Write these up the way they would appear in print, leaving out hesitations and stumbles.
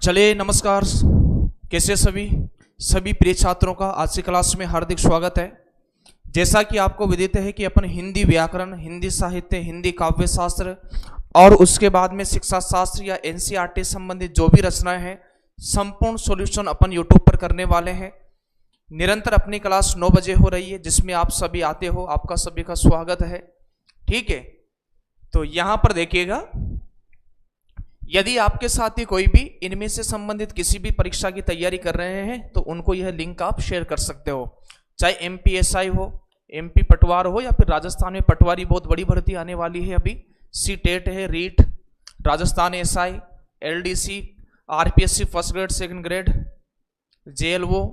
चलिए नमस्कार। कैसे सभी प्रिय छात्रों का आज की क्लास में हार्दिक स्वागत है। जैसा कि आपको विदित है कि अपन हिंदी व्याकरण, हिंदी साहित्य, हिंदी काव्य शास्त्र और उसके बाद में शिक्षा शास्त्र या एनसीईआरटी संबंधित जो भी रचनाएं हैं संपूर्ण सॉल्यूशन अपन यूट्यूब पर करने वाले हैं। निरंतर अपनी क्लास 9 बजे हो रही है जिसमें आप सभी आते हो, आपका सभी का स्वागत है। ठीक है, तो यहाँ पर देखिएगा, यदि आपके साथी कोई भी इनमें से संबंधित किसी भी परीक्षा की तैयारी कर रहे हैं तो उनको यह लिंक आप शेयर कर सकते हो। चाहे एमपीएसआई हो, एमपी पटवार हो या फिर राजस्थान में पटवारी बहुत बड़ी भर्ती आने वाली है। अभी सीटेट है, REET, Rajasthan SI, LDC, RPSC first grade, second grade, JLO,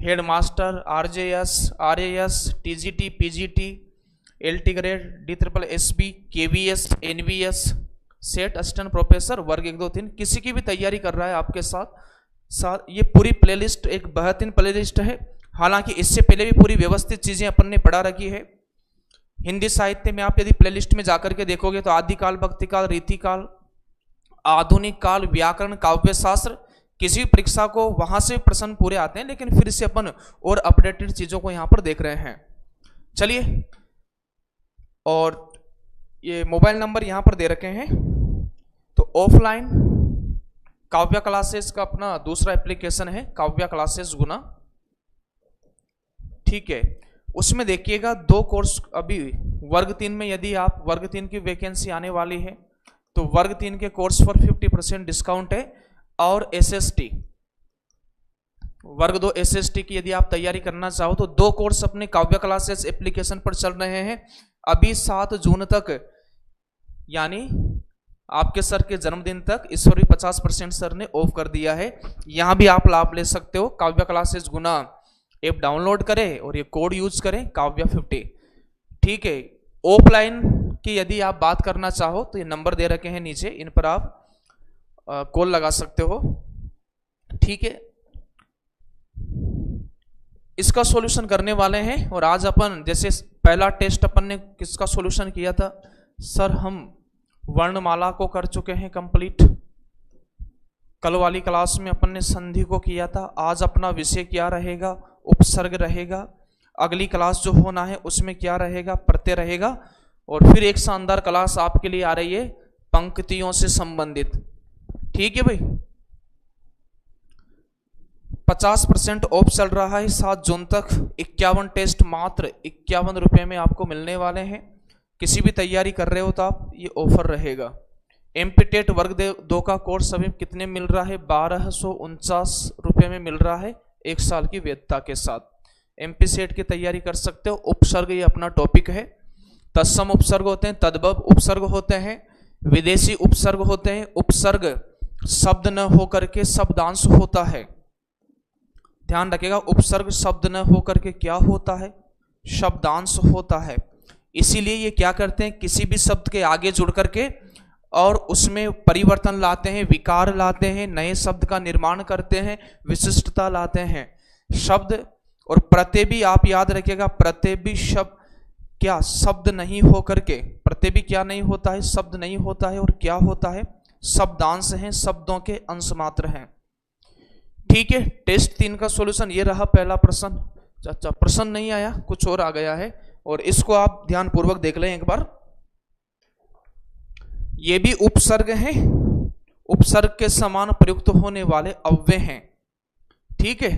head master, RJS, RAS, TGT, PGT, LT grade, DSSB, KVS, NVS, SET assistant professor वर्ग 1, 2, 3 किसी की भी तैयारी कर रहा है आपके साथ ये पूरी प्लेलिस्ट एक बेहतरीन प्लेलिस्ट है। हालांकि इससे पहले भी पूरी व्यवस्थित चीजें अपन ने पढ़ा रखी है। हिंदी साहित्य में आप यदि प्लेलिस्ट में जाकर के देखोगे तो आदिकाल, भक्तिकाल, रीतिकाल, आधुनिक काल, व्याकरण, काव्य शास्त्र, किसी भी परीक्षा को वहां से प्रश्न पूरे आते हैं, लेकिन फिर से अपन और अपडेटेड चीजों को यहाँ पर देख रहे हैं। चलिए, और ये मोबाइल नंबर यहाँ पर दे रखे हैं। तो ऑफलाइन काव्य क्लासेस का अपना दूसरा एप्लीकेशन है काव्य क्लासेस गुना। ठीक है, उसमें देखिएगा 2 कोर्स अभी वर्ग 3 में, यदि आप वर्ग 3 की वैकेंसी आने वाली है तो वर्ग 3 के कोर्स पर 50% डिस्काउंट है। और एसएसटी वर्ग 2 एसएसटी की यदि आप तैयारी करना चाहो तो 2 कोर्स अपने काव्य क्लासेस एप्लीकेशन पर चल रहे हैं अभी 7 जून तक, यानी आपके सर के जन्मदिन तक। इस पर भी 50% सर ने ऑफ कर दिया है। यहां भी आप लाभ ले सकते हो। काव्य क्लासेस गुना ऐप डाउनलोड करें और ये कोड यूज करें काव्य 50। ठीक है, ऑफलाइन की यदि आप बात करना चाहो तो ये नंबर दे रखे हैं नीचे, इन पर आप कॉल लगा सकते हो। ठीक है, इसका सॉल्यूशन करने वाले हैं। और आज अपन जैसे पहला टेस्ट अपन ने किसका सॉल्यूशन किया था सर, हम वर्णमाला को कर चुके हैं कंप्लीट। कल वाली क्लास में अपन ने संधि को किया था। आज अपना विषय क्या रहेगा, उपसर्ग रहेगा। अगली क्लास जो होना है उसमें क्या रहेगा, प्रत्यय रहेगा। और फिर एक शानदार क्लास आपके लिए आ रही है पंक्तियों से संबंधित। ठीक है भाई, 50% ऑफ चल रहा है 7 जून तक। 51 टेस्ट मात्र 51 रुपये में आपको मिलने वाले हैं। किसी भी तैयारी कर रहे हो तो आप ये ऑफर रहेगा। एमपीटेट वर्ग 2 का कोर्स अभी कितने मिल रहा है, 1249 रुपये में मिल रहा है 1 साल की वैधता के साथ। एमपी सेट की तैयारी कर सकते हो। उपसर्ग ये अपना टॉपिक है। तत्सम उपसर्ग होते हैं, तद्भव उपसर्ग होते हैं, विदेशी उपसर्ग होते हैं। उपसर्ग शब्द न होकर के शब्दांश होता है। ध्यान रखिएगा, उपसर्ग शब्द न होकर के क्या होता है, शब्दांश होता है। इसीलिए ये क्या करते हैं, किसी भी शब्द के आगे जुड़ करके और उसमें परिवर्तन लाते हैं, विकार लाते हैं, नए शब्द का निर्माण करते हैं, विशिष्टता लाते हैं। शब्द और प्रत्यय भी आप याद रखिएगा, प्रत्यय भी शब्द क्या शब्द नहीं हो करके, प्रत्यय भी क्या नहीं होता है, शब्द नहीं होता है। और क्या होता है, शब्दांश हैं, शब्दों के अंश मात्र हैं। ठीक है, टेस्ट 3 का सॉल्यूशन ये रहा। पहला प्रश्न, अच्छा प्रश्न नहीं आया, कुछ और आ गया है, और इसको आप ध्यान पूर्वक देख लें एक बार। ये भी उपसर्ग है, उपसर्ग के समान प्रयुक्त होने वाले अव्यय हैं। ठीक है,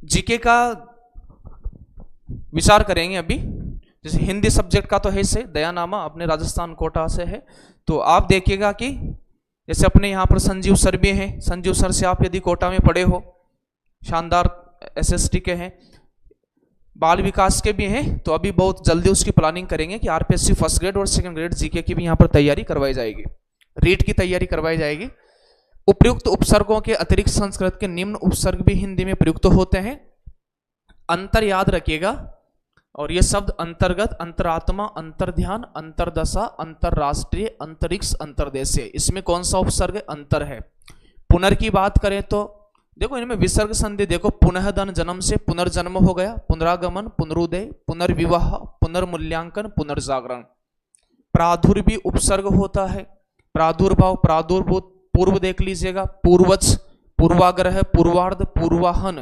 जीके का विचार करेंगे अभी। जैसे हिंदी सब्जेक्ट का तो है से दयानामा अपने राजस्थान कोटा से है, तो आप देखिएगा कि जैसे अपने यहाँ पर संजीव सर भी हैं। संजीव सर से आप यदि कोटा में पढ़े हो, शानदार एसएसटी के हैं, बाल विकास के भी हैं, तो अभी बहुत जल्दी उसकी प्लानिंग करेंगे कि आरपीएससी फर्स्ट ग्रेड और सेकंड ग्रेड जीके की भी यहाँ पर तैयारी करवाई जाएगी, रीट की तैयारी करवाई जाएगी। उपयुक्त उपसर्गों के अतिरिक्त संस्कृत के निम्न उपसर्ग भी हिंदी में प्रयुक्त होते हैं। अंतर याद रखिएगा, और ये शब्द अंतर्गत, अंतरात्मा, अंतर्ध्यान, अंतरदशा, अंतरराष्ट्रीय, अंतरिक्ष, अंतरदेशीय, इसमें कौन सा उपसर्ग अंतर है। पुनर् की बात करें तो देखो इनमें विसर्ग संधि देखो, पुनः धन जन्म से पुनर्जन्म हो गया, पुनरागमन, पुनरुदय, पुनर्विवाह, पुनर्मूल्यांकन, पुनर्जागरण। प्रादुर भी उपसर्ग होता है, प्रादुर्भाव, प्रादुर्भूत, पूर्व देख लीजिएगा, पूर्वज, पूर्वाग्रह, पूर्वार्ध, पूर्वाहन,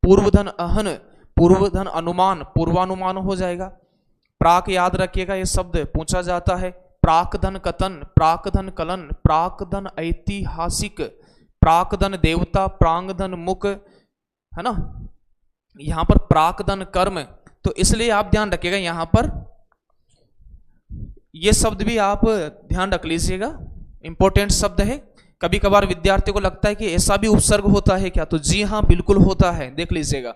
पूर्वधन अहन, पूर्वधन अनुमान, पूर्वानुमान हो जाएगा। प्राक याद रखिएगा, ये शब्द पूछा जाता है। प्राकधन कथन, प्राकधन कलन, प्राकधन ऐतिहासिक, प्राकधन देवता, प्रांगधन मुख, है ना। यहां पर प्राकधन कर्म, तो इसलिए आप ध्यान रखिएगा यहां पर ये शब्द भी आप ध्यान रख लीजिएगा, इंपॉर्टेंट शब्द है। कभी कभार विद्यार्थी को लगता है कि ऐसा भी उपसर्ग होता है क्या, तो जी हाँ बिल्कुल होता है, देख लीजिएगा।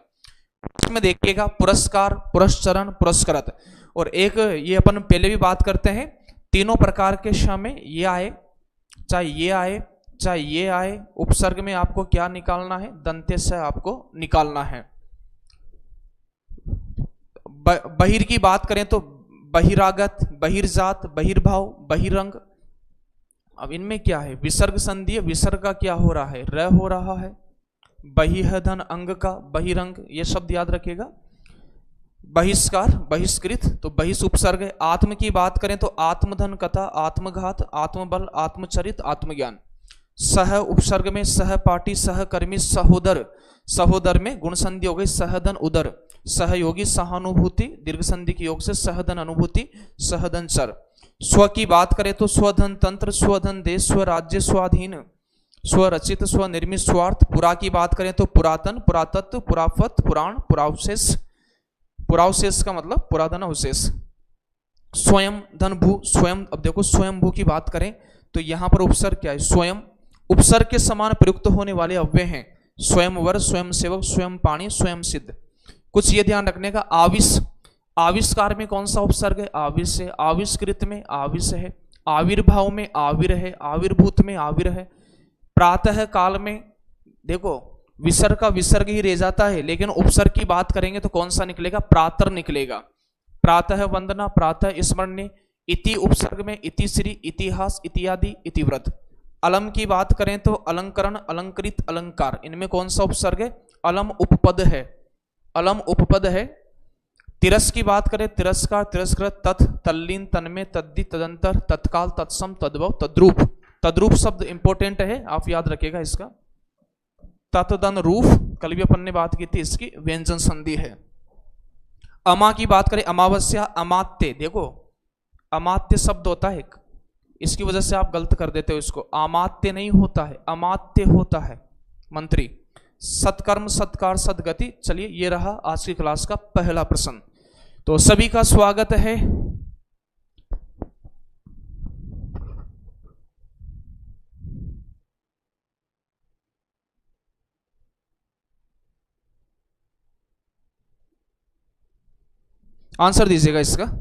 इसमें देखिएगा पुरस्कार, पुरस्चरण, पुरस्कृत, और एक ये अपन पहले भी बात करते हैं, तीनों प्रकार के श में ये आए, चाहे ये आए चाहे ये आए, उपसर्ग में आपको क्या निकालना है, दंत्य से आपको निकालना है। बहिर की बात करें तो बहिरागत, बहिर्जात, बहिर्भाव, बहिरंग। अब इनमें क्या है, विसर्ग संधि, विसर्ग का क्या हो रहा है, र हो रहा है। बहिर्धन अंग का बहिरंग, ये शब्द याद रखिएगा। बहिष्कार, बहिष्कृत, तो बहिष उपसर्ग है। आत्म की बात करें तो आत्मधन कथा, आत्मघात, आत्मबल, आत्मचरित, आत्मज्ञान। सह उपसर्ग में सहपाठी, सहकर्मी, सहोदर, सहोदर में गुण संधि हो गई, सहधन उदर, सहयोगी, सहानुभूति, दीर्घ संधि के योग से सहधन अनुभूति, सहधन चर। स्व की बात करें तो स्वधन तंत्र, स्वधन देश, स्वराज्य, स्वाधीन, स्वरचित, स्वनिर्मित, स्वार्थ। पुरा की बात करें तो पुरातन, पुरातत्व, पुराफत, पुराण, पुरावशेष, पुरावशेष का मतलब पुरातन अवशेष। स्वयं धन भू, स्वयं, अब देखो स्वयं भू की बात करें तो यहां पर उपसर्ग क्या है, स्वयं। उपसर्ग के समान प्रयुक्त होने वाले अव्यय हैं स्वयंवर, स्वयं सेवक, स्वयं पाणी, स्वयं सिद्ध। कुछ ये ध्यान रखने का, आविष, आविष्कार में कौन सा उपसर्ग है, आविष है। आविष्कृत में आविष है। आविर्भाव में आविर है। आविर्भूत में आविर है। प्रातः काल में देखो विसर्ग का विसर्ग ही रह जाता है, लेकिन उपसर्ग की बात करेंगे तो कौन सा निकलेगा, प्रातर निकलेगा। प्रातः वंदना, प्रातः स्मरण्य। इति उपसर्ग में इति श्री, इतिहास, इत्यादि, इतिव्रत। अलम की बात करें तो अलंकरण, अलंकृत, अलंकार। इनमें कौन सा उपसर्ग है, अलम उपपद है, अलम उपपद है। तिरस की बात करें, तिरस्कार, तिरस्कृत, तत्, तल्लीन, तन्मय, तद्धि, तदंतर, तत्काल, तत्सम, तद्भव, तद्रूप। तद्रूप शब्द इंपॉर्टेंट है, आप याद रखिएगा इसका। तत्दन रूप, कल भी अपन ने बात की थी, इसकी व्यंजन संधि है। अमा की बात करें, अमावस्या, अमात्य। देखो अमात्य शब्द होता है, इसकी वजह से आप गलत कर देते हो इसको, अमात्य नहीं होता है, अमात्य होता है, मंत्री। सत्कर्म, सत्कार, सद्गति। चलिए ये रहा आज की क्लास का पहला प्रश्न, तो सभी का स्वागत है। आंसर दीजिएगा इसका।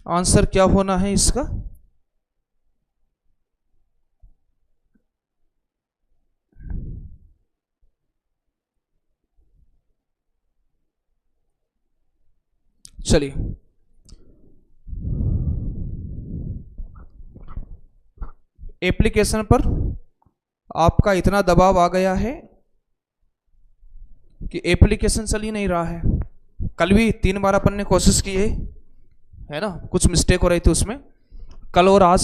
आंसर क्या होना है इसका, चलिए एप्लीकेशन पर आपका इतना दबाव आ गया है कि एप्लीकेशन चल ही नहीं रहा है। कल भी 3 बार अपन ने कोशिश की है ना, कुछ मिस्टेक हो रही थी उसमें, कल और आज।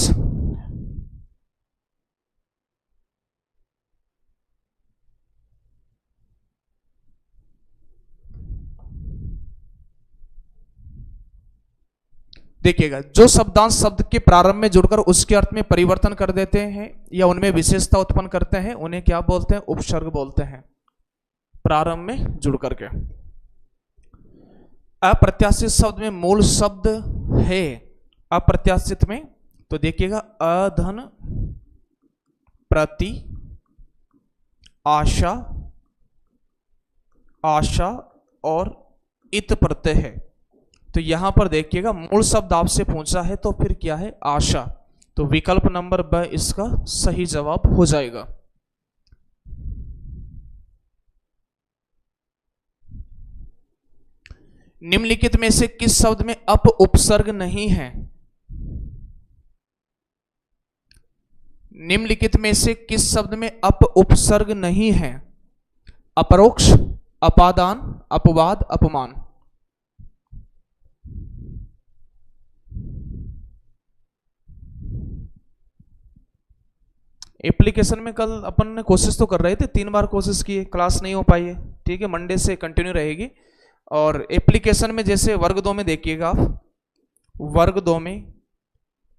देखिएगा, जो शब्दांश शब्द के प्रारंभ में जुड़कर उसके अर्थ में परिवर्तन कर देते हैं या उनमें विशेषता उत्पन्न करते हैं, उन्हें क्या बोलते हैं, उपसर्ग बोलते हैं, प्रारंभ में जुड़ करके। अप्रत्याशित शब्द में मूल शब्द है अप्रत्याशित में, तो देखिएगा अधन, प्रति, आशा, आशा और इत प्रत्यय है। तो यहां पर देखिएगा मूल शब्द आपसे पूछा है तो फिर क्या है, आशा। तो विकल्प नंबर ब इसका सही जवाब हो जाएगा। निम्नलिखित में से किस शब्द में अप उपसर्ग नहीं है? निम्नलिखित में से किस शब्द में अप उपसर्ग नहीं है? अपरोक्ष, अपादान, अपवाद, अपमान। एप्लीकेशन में कल अपन ने कोशिश तो कर रहे थे, 3 बार कोशिश की, क्लास नहीं हो पाई है। ठीक है, मंडे से कंटिन्यू रहेगी। और एप्लीकेशन में जैसे वर्ग 2 में देखिएगा आप, वर्ग 2 में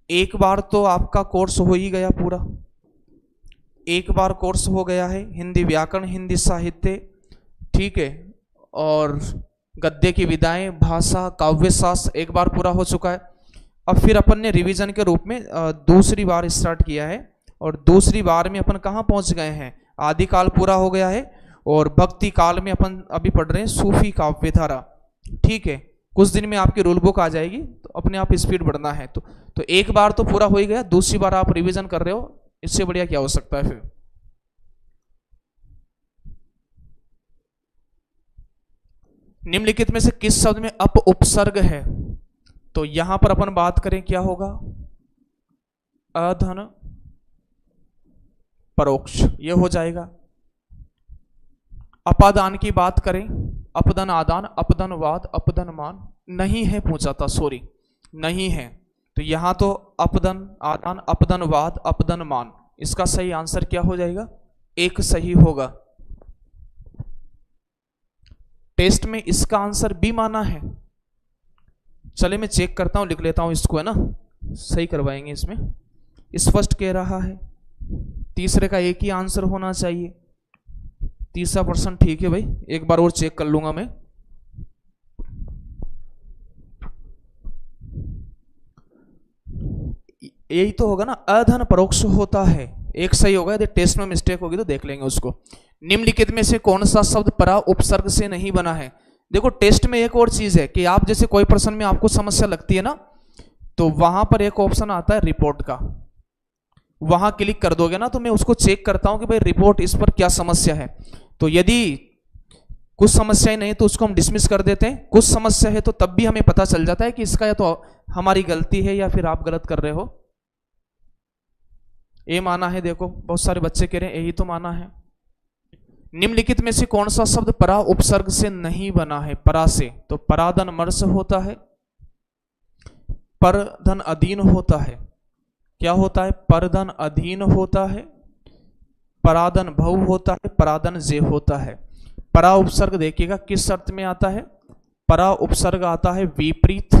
एक बार तो आपका कोर्स हो ही गया पूरा, एक बार कोर्स हो गया है हिंदी व्याकरण, हिंदी साहित्य, ठीक है, और गद्य की विधाएं, भाषा, काव्य शास्त्र एक बार पूरा हो चुका है। अब फिर अपन ने रिवीजन के रूप में दूसरी बार स्टार्ट किया है, और दूसरी बार में अपन कहाँ पहुंच गए हैं, आदिकाल पूरा हो गया है, और भक्ति काल में अपन अभी पढ़ रहे हैं सूफी काव्य धारा। ठीक है, कुछ दिन में आपकी रूल बुक आ जाएगी, तो अपने आप स्पीड बढ़ना है। तो एक बार तो पूरा हो ही गया, दूसरी बार आप रिवीजन कर रहे हो, इससे बढ़िया क्या हो सकता है फिर। निम्नलिखित में से किस शब्द में अप उपसर्ग है? तो यहां पर अपन बात करें क्या होगा, अधन परोक्ष, यह हो जाएगा। अपादान की बात करें, अपदन आदान, अपदन वाद, अपदन मान, नहीं है पूछा था, सॉरी नहीं है। तो यहां तो अपदन आदान, अपदन वाद, अपदन मान, इसका सही आंसर क्या हो जाएगा, एक सही होगा। टेस्ट में इसका आंसर बी माना है। चले मैं चेक करता हूं, लिख लेता हूं इसको, है ना, सही करवाएंगे इसमें। स्पष्ट कह रहा है तीसरे का एक ही आंसर होना चाहिए, तीसरा पर्सन ठीक है भाई, एक बार और चेक कर लूंगा मैं। यही तो होगा ना, अधन परोक्ष होता है, एक सही होगा। यदि टेस्ट में मिस्टेक होगी तो देख लेंगे उसको। निम्नलिखित में से कौन सा शब्द परा उपसर्ग से नहीं बना है? देखो टेस्ट में एक और चीज है कि आप जैसे कोई प्रश्न में आपको समस्या लगती है ना, तो वहां पर एक ऑप्शन आता है रिपोर्ट का, वहां क्लिक कर दोगे ना तो मैं उसको चेक करता हूं कि भाई रिपोर्ट इस पर क्या समस्या है। तो यदि कुछ समस्याएं नहीं तो उसको हम डिसमिस कर देते हैं, कुछ समस्या है तो तब भी हमें पता चल जाता है कि इसका या तो हमारी गलती है या फिर आप गलत कर रहे हो। ये माना है, देखो बहुत सारे बच्चे कह रहे हैं यही तो माना है। निम्नलिखित में से कौन सा शब्द परा उपसर्ग से नहीं बना है? परा से, तो पराधन मर्स होता है, परधन अधीन होता है, क्या होता है, परधन अधीन होता है, पराधन भव होता है, पराधन जे होता है। परा उपसर्ग देखिएगा किस अर्थ में आता है, परा उपसर्ग आता है विपरीत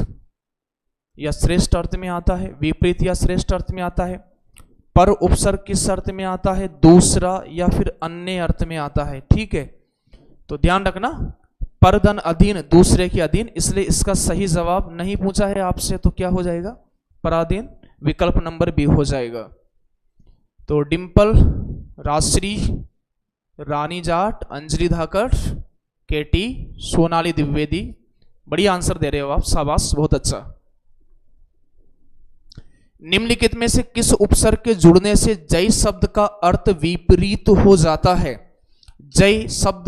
या श्रेष्ठ अर्थ में आता है, विपरीत या श्रेष्ठ अर्थ में आता है। पर उपसर्ग किस अर्थ में आता है, दूसरा या फिर अन्य अर्थ में आता है। ठीक है, तो ध्यान रखना, परधन अधीन, दूसरे के अधीन, इसलिए इसका सही जवाब नहीं पूछा है आपसे, तो क्या हो जाएगा, पराधीन, विकल्प नंबर बी हो जाएगा। तो डिंपल, राजश्री, रानी जाट, अंजलि धाकड़, केटी, सोनाली द्विवेदी, बढ़िया आंसर दे रहे हो आप, शाबाश, बहुत अच्छा। निम्नलिखित में से किस उपसर्ग के जुड़ने से जय शब्द का अर्थ विपरीत हो जाता है? जय शब्द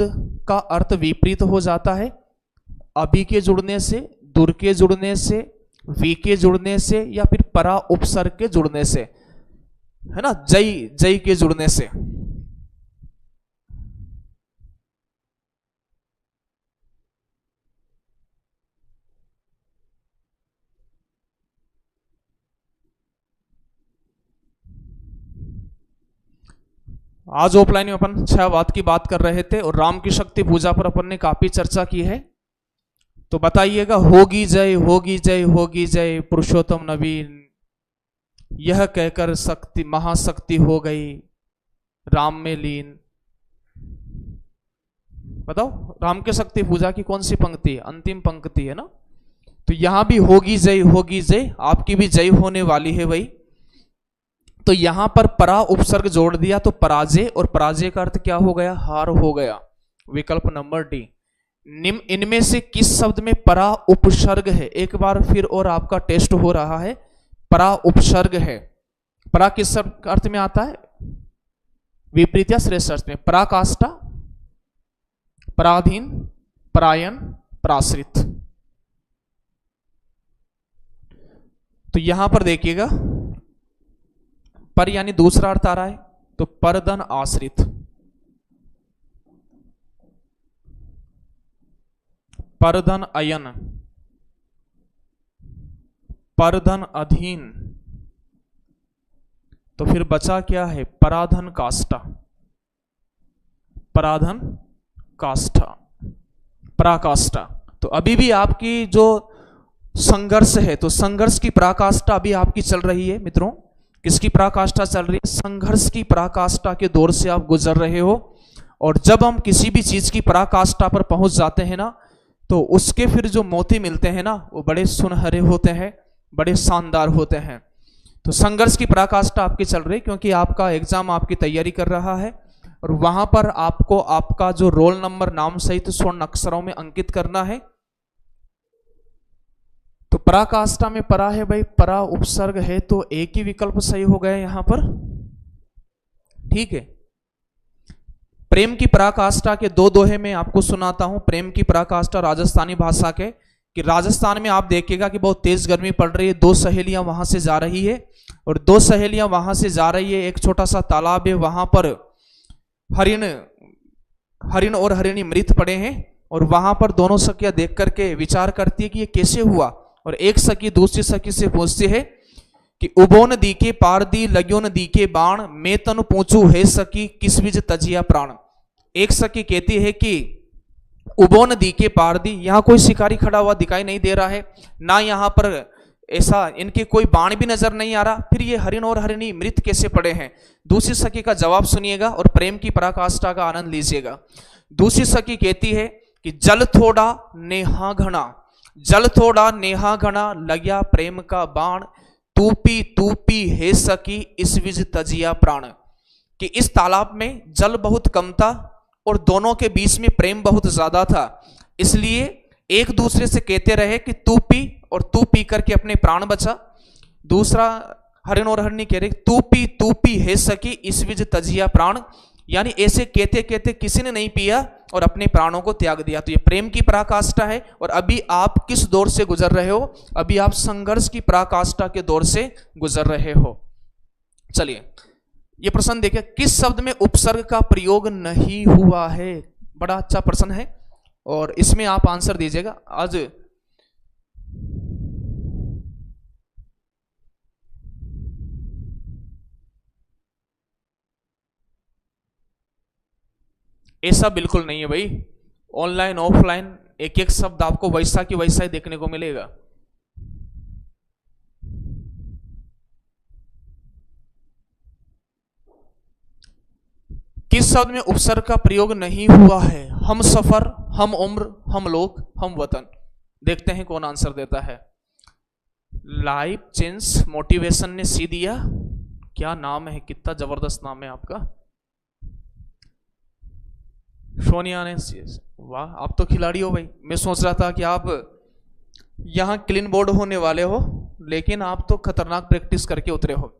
का अर्थ विपरीत हो जाता है अभी के जुड़ने से, दुर के जुड़ने से, वी के जुड़ने से, या फिर परा उपसर्ग के जुड़ने से, है ना, जय जय के जुड़ने से। आज ऑफलाइन में अपन छायावाद की बात कर रहे थे और राम की शक्ति पूजा पर अपन ने काफी चर्चा की है। तो बताइएगा, होगी जय, होगी जय, होगी जय, पुरुषोत्तम नवीन, यह कहकर शक्ति महाशक्ति हो गई राम में लीन। बताओ, राम की शक्ति पूजा की कौन सी पंक्ति है? अंतिम पंक्ति है ना। तो यहां भी होगी जय, होगी जय, आपकी भी जय होने वाली है भाई। तो यहां पर परा उपसर्ग जोड़ दिया तो पराजय, और पराजय का अर्थ क्या हो गया, हार हो गया, विकल्प नंबर डी। इनमें से किस शब्द में परा उपसर्ग है? एक बार फिर और आपका टेस्ट हो रहा है। परा उपसर्ग है। परा किस अर्थ में आता है? विपरीत या श्रेष्ठ अर्थ में। पराकाष्ठा, पराधीन, परायण, पराश्रित। तो यहां पर देखिएगा, पर यानी दूसरा अर्थ आ रहा है, तो परधन आश्रित, परधन अयन, परधन अधीन। तो फिर बचा क्या है? पराधन काष्ठा, पराधन काष्ठा, पराकाष्ठा। तो अभी भी आपकी जो संघर्ष है, तो संघर्ष की पराकाष्ठा अभी आपकी चल रही है मित्रों। किसकी पराकाष्ठा चल रही है? संघर्ष की पराकाष्ठा के दौर से आप गुजर रहे हो। और जब हम किसी भी चीज की पराकाष्ठा पर पहुंच जाते हैं ना, तो उसके फिर जो मोती मिलते हैं ना, वो बड़े सुनहरे होते हैं, बड़े शानदार होते हैं। तो संघर्ष की पराकाष्ठा आपकी चल रही है, क्योंकि आपका एग्जाम आपकी तैयारी कर रहा है और वहां पर आपको आपका जो रोल नंबर नाम सहित स्वर्ण अक्षरों में अंकित करना है। तो पराकाष्ठा में परा है भाई, परा उपसर्ग है, तो एक ही विकल्प सही हो गया यहां पर। ठीक है। प्रेम की पराकाष्ठा के दो दोहे में आपको सुनाता हूं। प्रेम की पराकाष्ठा राजस्थानी भाषा के, कि राजस्थान में आप देखिएगा कि बहुत तेज गर्मी पड़ रही है। दो सहेलियां वहां से जा रही है और दो सहेलियां वहां से जा रही है, एक छोटा सा तालाब है, वहां पर हरिण और हरिणी मृत पड़े हैं। और वहां पर दोनों सखियां देख करके विचार करती है कि ये कैसे हुआ। और एक सखी दूसरी सखी से पूछती है कि उबोन दीके पार दी लग्योन दीके बाण, मैं तनु पूछू है सखी किस विज तजिया प्राण। एक सखी कहती है कि उबोन दीके पार दी, यहां कोई शिकारी खड़ा हुआ दिखाई नहीं दे रहा है, ना यहां पर ऐसा इनके कोई बाण भी नजर नहीं आ रहा, फिर ये हरिण और हरिणी मृत कैसे पड़े हैं। दूसरी सखी का जवाब सुनिएगा और प्रेम की पराकाष्ठा का आनंद लीजिएगा। दूसरी सखी कहती है कि जल थोड़ा नेहा घना, जल थोड़ा नेहा घना, लग्या प्रेम का बाण, तू पी हे सखी इस विज तजिया प्राण। कि इस तालाब में जल बहुत कम था और दोनों के बीच में प्रेम बहुत ज्यादा था, इसलिए एक दूसरे से कहते रहे कि तू पी, और तू पी करके अपने प्राण बचा। दूसरा हरिण और हरिणी कह रहे तू पी हे सखी इस विज तजिया प्राण, यानी ऐसे कहते कहते किसी ने नहीं पिया और अपने प्राणों को त्याग दिया। तो ये प्रेम की पराकाष्ठा है। और अभी आप किस दौर से गुजर रहे हो? अभी आप संघर्ष की पराकाष्ठा के दौर से गुजर रहे हो। चलिए ये प्रश्न देखिए, किस शब्द में उपसर्ग का प्रयोग नहीं हुआ है? बड़ा अच्छा प्रश्न है और इसमें आप आंसर दीजिएगा। आज ऐसा बिल्कुल नहीं है भाई, ऑनलाइन ऑफलाइन एक एक शब्द आपको वैसा की वैसा ही देखने को मिलेगा। किस शब्द में उपसर्ग का प्रयोग नहीं हुआ है? हम सफर, हम उम्र, हम लोग, हम वतन। देखते हैं कौन आंसर देता है। लाइफ चेंज मोटिवेशन ने सी दिया। क्या नाम है, कितना जबरदस्त नाम है आपका। सोनिया ने, वाह आप तो खिलाड़ी हो भाई। मैं सोच रहा था कि आप यहां क्लीन बोर्ड होने वाले हो, लेकिन आप तो खतरनाक प्रैक्टिस करके उतरे हो।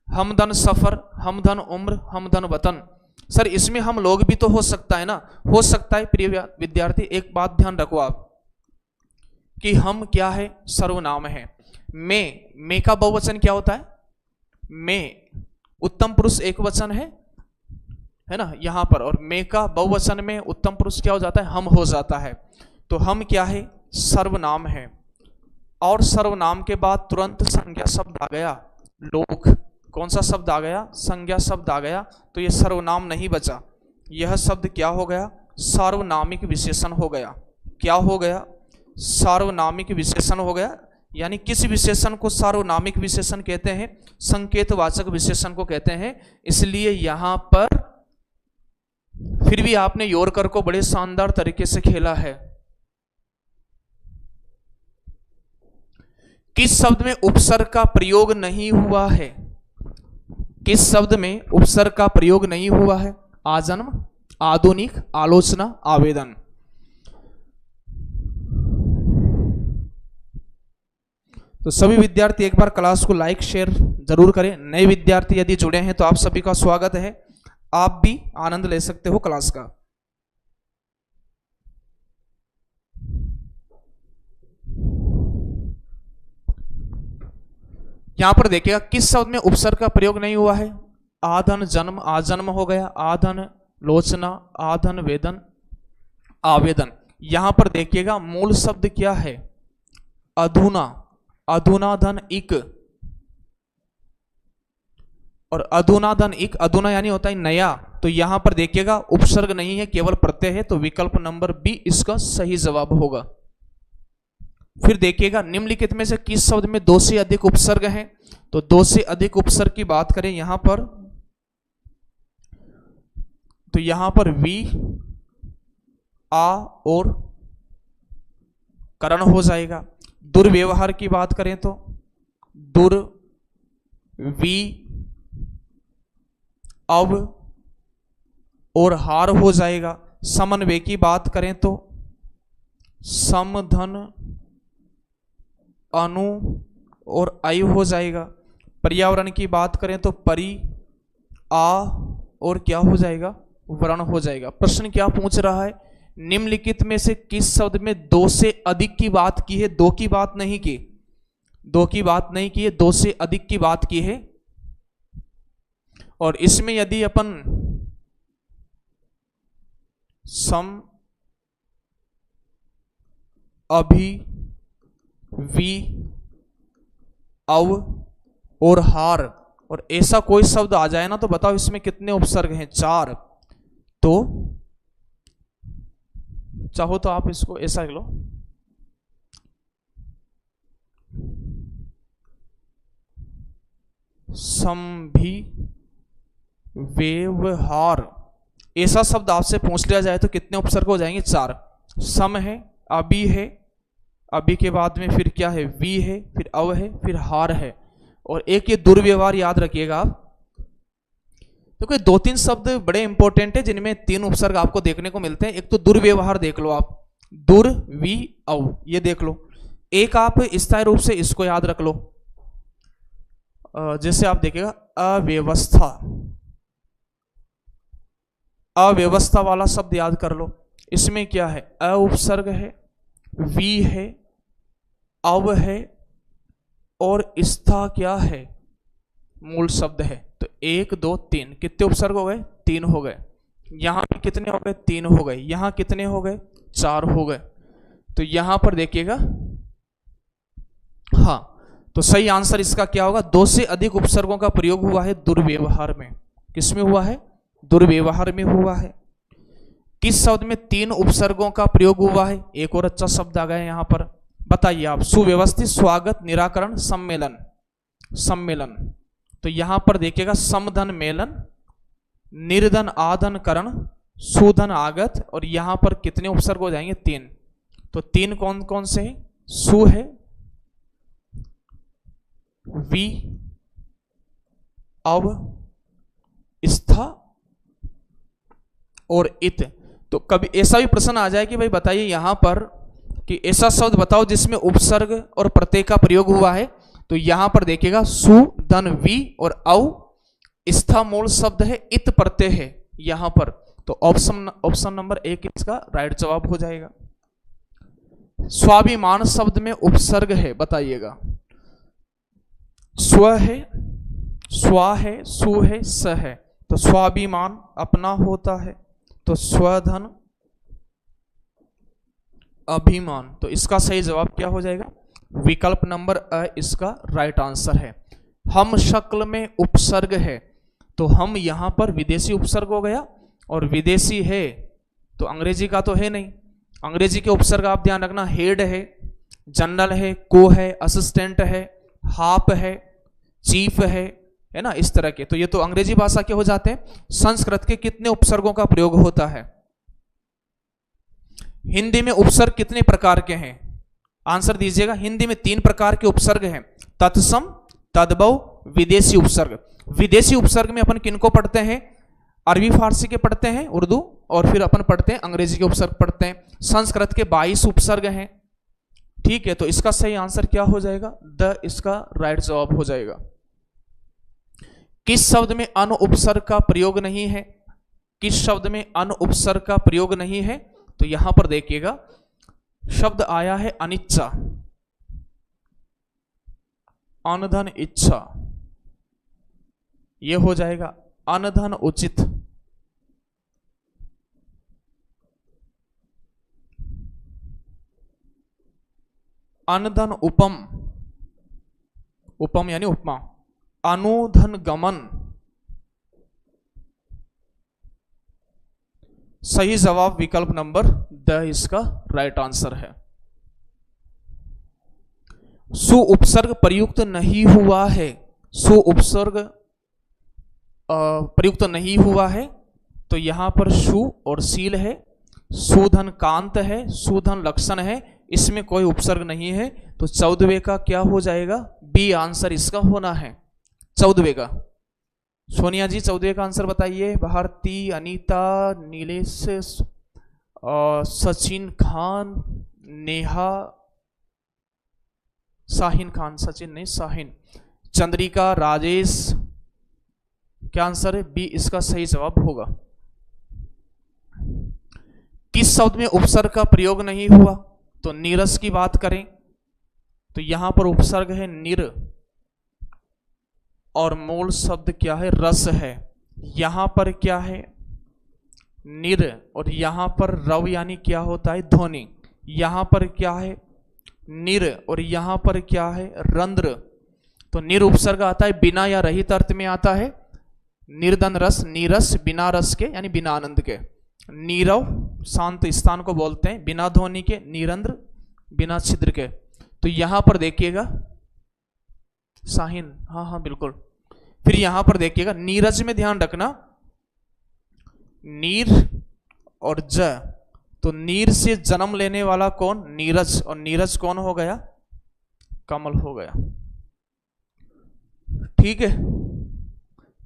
हमदन सफर, हमदन उम्र, हमदन वतन। सर इसमें हम लोग भी तो हो सकता है ना? हो सकता है। प्रिय विद्यार्थी एक बात ध्यान रखो आप कि हम क्या है? सर्वनाम है। मैं का बहुवचन क्या होता है? मैं उत्तम पुरुष एक वचन है ना यहां पर, और मैं का बहुवचन में उत्तम पुरुष क्या हो जाता है? हम हो जाता है। तो हम क्या है? सर्वनाम है। और सर्वनाम के बाद तुरंत संज्ञा शब्द आ गया, लोग। कौन सा शब्द आ गया? संज्ञा शब्द आ गया। तो ये सर्वनाम नहीं बचा, यह शब्द क्या हो गया? सार्वनामिक विशेषण हो गया। क्या हो गया? सार्वनामिक विशेषण हो गया। यानी किस विशेषण को सार्वनामिक विशेषण कहते हैं? संकेतवाचक विशेषण को कहते हैं। इसलिए यहां पर फिर भी आपने योरकर को बड़े शानदार तरीके से खेला है। किस शब्द में उपसर्ग का प्रयोग नहीं हुआ है? किस शब्द में उपसर्ग का प्रयोग नहीं हुआ है? आजन्म, आधुनिक, आलोचना, आवेदन। तो सभी विद्यार्थी एक बार क्लास को लाइक शेयर जरूर करें। नए विद्यार्थी यदि जुड़े हैं तो आप सभी का स्वागत है, आप भी आनंद ले सकते हो क्लास का। यहां पर देखिएगा किस शब्द में उपसर्ग का प्रयोग नहीं हुआ है। आधन जन्म, आजन्म हो गया, आधन लोचना, आधन वेदन, आवेदन। यहां पर देखिएगा मूल शब्द क्या है, अधुना, अधुना धन इक, और अधुना धन इक, अधुना यानी होता है नया। तो यहां पर देखिएगा उपसर्ग नहीं है, केवल प्रत्यय है, तो विकल्प नंबर बी इसका सही जवाब होगा। फिर देखिएगा निम्नलिखित में से किस शब्द में दो से अधिक उपसर्ग हैं। तो दो से अधिक उपसर्ग की बात करें यहां पर, तो यहां पर वी, आ और करण हो जाएगा। दुर्व्यवहार की बात करें तो दुर, वी, अव और हार हो जाएगा। समन्वय की बात करें तो सम, धन, अनु और आयु हो जाएगा। पर्यावरण की बात करें तो परि, आ और क्या हो जाएगा, वर्ण हो जाएगा। प्रश्न क्या पूछ रहा है, निम्नलिखित में से किस शब्द में दो से अधिक की बात की है, दो की बात नहीं की, दो की बात नहीं की है, दो से अधिक की बात की है। और इसमें यदि अपन सम, अभी, वी, अव और हार और ऐसा कोई शब्द आ जाए ना, तो बताओ इसमें कितने उपसर्ग हैं, 4। तो चाहो तो आप इसको ऐसा लिख लो, संभि व्यवहार। ऐसा शब्द आपसे पूछ लिया जाए तो कितने उपसर्ग हो जाएंगे, 4। सम है, अभी है, अभी के बाद में फिर क्या है, वी है, फिर अव है, फिर हार है। और एक ये दुर्व्यवहार याद रखिएगा आप। तो कोई 2-3 शब्द बड़े इंपॉर्टेंट है जिनमें 3 उपसर्ग आपको देखने को मिलते हैं। एक तो दुर्व्यवहार देख लो आप, दुर, वी, अव, ये देख लो। एक आप स्थायी रूप से इसको याद रख लो, जैसे आप देखिएगा अव्यवस्था, अव्यवस्था वाला शब्द याद कर लो। इसमें क्या है, अ उपसर्ग है, वी है, अव है और स्था क्या है, मूल शब्द है। तो 1 2 3 कितने उपसर्ग हो गए, 3 हो गए। यहां पे कितने हो गए, 3 हो गए। यहां कितने हो गए, 4 हो गए। तो यहां पर देखिएगा, हाँ, तो सही आंसर इसका क्या होगा, 2 से अधिक उपसर्गों का प्रयोग हुआ है दुर्व्यवहार में। किसमें हुआ है, दुर्व्यवहार में हुआ है। किस शब्द में 3 उपसर्गों का प्रयोग हुआ है, एक और अच्छा शब्द आ गया यहां पर, बताइए आप। सुव्यवस्थित, स्वागत, निराकरण, सम्मेलन, सम्मेलन। तो यहां पर देखिएगा समधन मेलन, निर्धन आधन करण, सुधन आगत, और यहां पर कितने उपसर्ग हो जाएंगे, 3। तो 3 कौन कौन से हैं, सु है, वी, अव, स्था और इत। तो कभी ऐसा भी प्रश्न आ जाए कि भाई बताइए यहां पर कि ऐसा शब्द बताओ जिसमें उपसर्ग और प्रत्यय का प्रयोग हुआ है। तो यहां पर देखिएगा सु, धन, वी और अव, स्था मूल शब्द है, इत प्रत्यय है यहां पर। तो ऑप्शन नंबर 1 इसका राइट जवाब हो जाएगा। स्वाभिमान शब्द में उपसर्ग है, बताइएगा। स्व है, स्वा है, सु है, स है। तो स्वाभिमान अपना होता है, तो स्वधन अभिमान। तो इसका सही जवाब क्या हो जाएगा, विकल्प नंबर अ इसका राइट आंसर है। हम शक्ल में उपसर्ग है, तो हम यहां पर विदेशी उपसर्ग हो गया, और विदेशी है तो अंग्रेजी का तो है नहीं। अंग्रेजी के उपसर्ग आप ध्यान रखना, हेड है, जनरल है, को है, असिस्टेंट है, हाफ है, चीफ है ना, इस तरह के। तो ये तो अंग्रेजी भाषा के हो जाते हैं। संस्कृत के कितने उपसर्गों का प्रयोग होता है, हिंदी में उपसर्ग कितने प्रकार के हैं, आंसर दीजिएगा। हिंदी में 3 प्रकार के उपसर्ग हैं, तत्सम, तद्भव, विदेशी उपसर्ग। विदेशी उपसर्ग में अपन किनको पढ़ते हैं, अरबी फारसी के पढ़ते हैं, उर्दू, और फिर अपन पढ़ते हैं अंग्रेजी के उपसर्ग पढ़ते हैं। संस्कृत के 22 उपसर्ग हैं, ठीक है, तो इसका सही आंसर क्या हो जाएगा? द इसका राइट जवाब हो जाएगा। किस शब्द में अन उपसर्ग का प्रयोग नहीं है? किस शब्द में अन उपसर्ग का प्रयोग नहीं है? तो यहां पर देखिएगा, शब्द आया है अनिच्छा, अनधन इच्छा, यह हो जाएगा अनधन उचित, अनधन उपम, उपम यानी उपमा, अनुधन गमन। सही जवाब विकल्प नंबर द इसका राइट आंसर है। सु उपसर्ग प्रयुक्त नहीं हुआ है, सु उपसर्ग प्रयुक्त नहीं हुआ है, तो यहां पर सु और सील है, सुधन कांत है, सुधन लक्षण है, इसमें कोई उपसर्ग नहीं है, तो 14वें का क्या हो जाएगा? बी आंसर इसका होना है 14वें का। सोनिया जी 14वें का आंसर बताइए। भारती, अनीता, नीलेश, सचिन खान, नेहा, साहिन खान, सचिन नहीं साहिन, चंद्रिका, राजेश, क्या आंसर है? बी इसका सही जवाब होगा। किस शब्द में उपसर्ग का प्रयोग नहीं हुआ? तो नीरस की बात करें तो यहां पर उपसर्ग है निर, और मूल शब्द क्या है? रस है। यहां पर क्या है? निर, और यहां पर रव यानी क्या होता है? ध्वनि। यहां पर क्या है? निर, और यहां पर क्या है? रंध्र। तो निर उपसर्ग आता है बिना या रहित अर्थ में आता है। निर्धन रस, नीरस, बिना रस के यानी बिना आनंद के। नीरव शांत स्थान को बोलते हैं, बिना ध्वनि के। निरंद्र बिना छिद्र के। तो यहां पर देखिएगा साहिन, हाँ हाँ बिल्कुल। फिर यहां पर देखिएगा नीरज में ध्यान रखना, नीर और ज, तो नीर से जन्म लेने वाला कौन? नीरज, और नीरज कौन हो गया? कमल हो गया। ठीक है,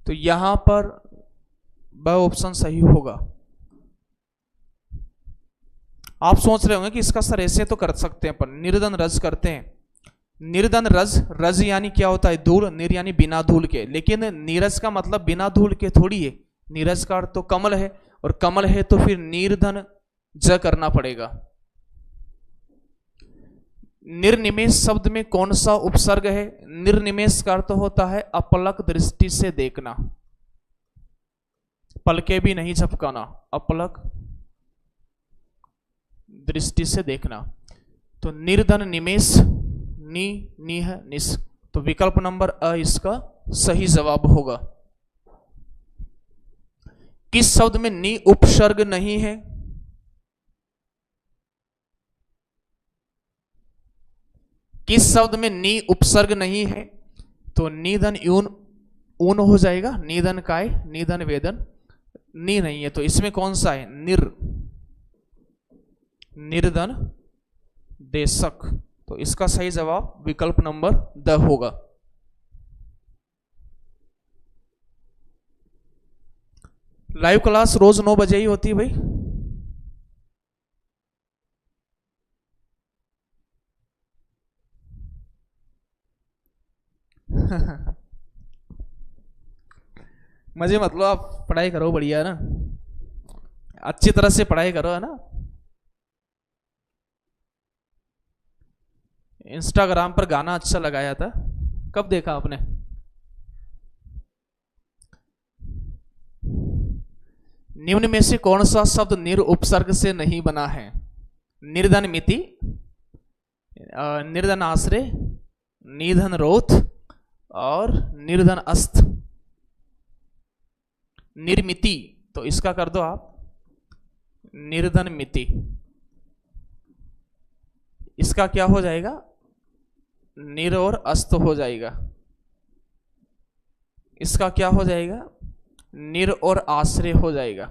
तो यहां पर ब ऑप्शन सही होगा। आप सोच रहे होंगे कि इसका सर ऐसे तो कर सकते हैं, पर निर्धन रज करते हैं। निर्धन रज, रज यानी क्या होता है? धूल, निर यानी बिना धूल के, लेकिन नीरज का मतलब बिना धूल के थोड़ी है। नीरज का अर्थ तो कमल है, और कमल है तो फिर निर्धन ज करना पड़ेगा। निर्निमेष शब्द में कौन सा उपसर्ग है? निर्निमेष का अर्थ होता है अपलक दृष्टि से देखना, पलके भी नहीं झपकाना, अपलक दृष्टि से देखना। तो निर्धन निमेष, नी, निह, निस, तो विकल्प नंबर अ इसका सही जवाब होगा। किस शब्द में नी उपसर्ग नहीं है? किस शब्द में नी उपसर्ग नहीं है? तो निधन यून, ऊन हो जाएगा। निधन काय, निधन वेदन, नी नहीं है, तो इसमें कौन सा है? निर, निर्धन देशक, तो इसका सही जवाब विकल्प नंबर द होगा। लाइव क्लास रोज 9 बजे ही होती है भाई। मजे मत लो, आप पढ़ाई करो बढ़िया है ना, अच्छी तरह से पढ़ाई करो है ना। इंस्टाग्राम पर गाना अच्छा लगाया था, कब देखा आपने? निम्न में से कौन सा शब्द निर उपसर्ग से नहीं बना है? निर्धन मिति, निर्धन आश्रय, निधन रोथ और निर्धन अस्त। निर्मिति, तो इसका कर दो आप निर्धन मिति, इसका क्या हो जाएगा? निर और अस्त हो जाएगा। इसका क्या हो जाएगा? निर और आश्रय हो जाएगा,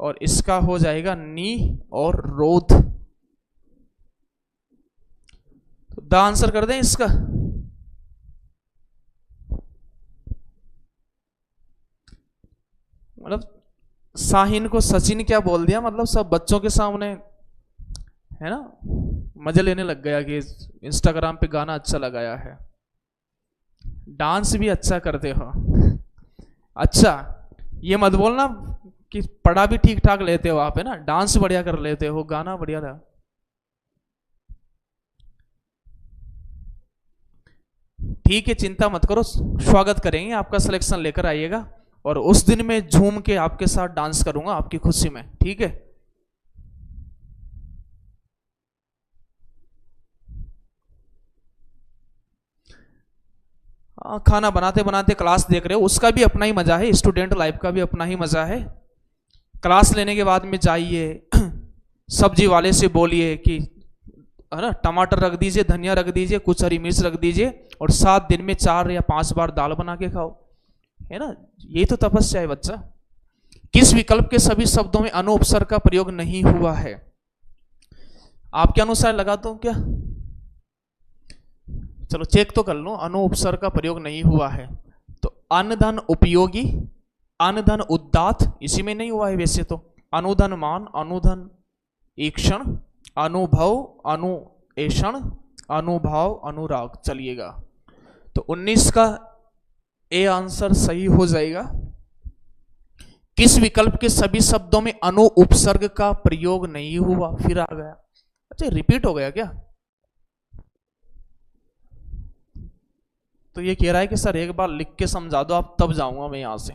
और इसका हो जाएगा नी और रोध। तो द आंसर कर दें इसका। मतलब साहिन को सचिन क्या बोल दिया, मतलब सब बच्चों के सामने है ना, मजे लेने लग गया कि इंस्टाग्राम पे गाना अच्छा लगाया है। डांस भी अच्छा करते हो। अच्छा, ये मत बोलना कि पढ़ा भी ठीक ठाक लेते हो आप, है ना, डांस बढ़िया कर लेते हो, गाना बढ़िया था। ठीक है, चिंता मत करो, स्वागत करेंगे आपका, सिलेक्शन लेकर आइएगा और उस दिन मैं झूम के आपके साथ डांस करूंगा आपकी खुशी में, ठीक है। खाना बनाते बनाते क्लास देख रहे हो, उसका भी अपना ही मजा है, स्टूडेंट लाइफ का भी अपना ही मजा है। क्लास लेने के बाद में जाइए, सब्जी वाले से बोलिए कि है ना, टमाटर रख दीजिए, धनिया रख दीजिए, कुछ हरी मिर्च रख दीजिए, और 7 दिन में 4 या 5 बार दाल बना के खाओ, है ना। ये तो तपस्या है बच्चा। किस विकल्प के सभी शब्दों में अनु उपसर्ग का प्रयोग नहीं हुआ है? आपके अनुसार लगा दो क्या? चलो चेक तो कर लो, अनु उपसर्ग का प्रयोग नहीं हुआ है तो अनधन उपयोगी, अनधन उदात्त, इसी में नहीं हुआ है वैसे तो। अनुधन मान, अनुधन ईक्षण, अनुभव, अनुएषण, अनुभाव, अनुराग, चलिएगा। तो 19 का ए आंसर सही हो जाएगा। किस विकल्प के सभी शब्दों में अनु उपसर्ग का प्रयोग नहीं हुआ? फिर आ गया, अच्छा रिपीट हो गया क्या? तो ये कह रहा है कि सर एक बार लिख के समझा दो आप, तब जाऊंगा मैं यहां से,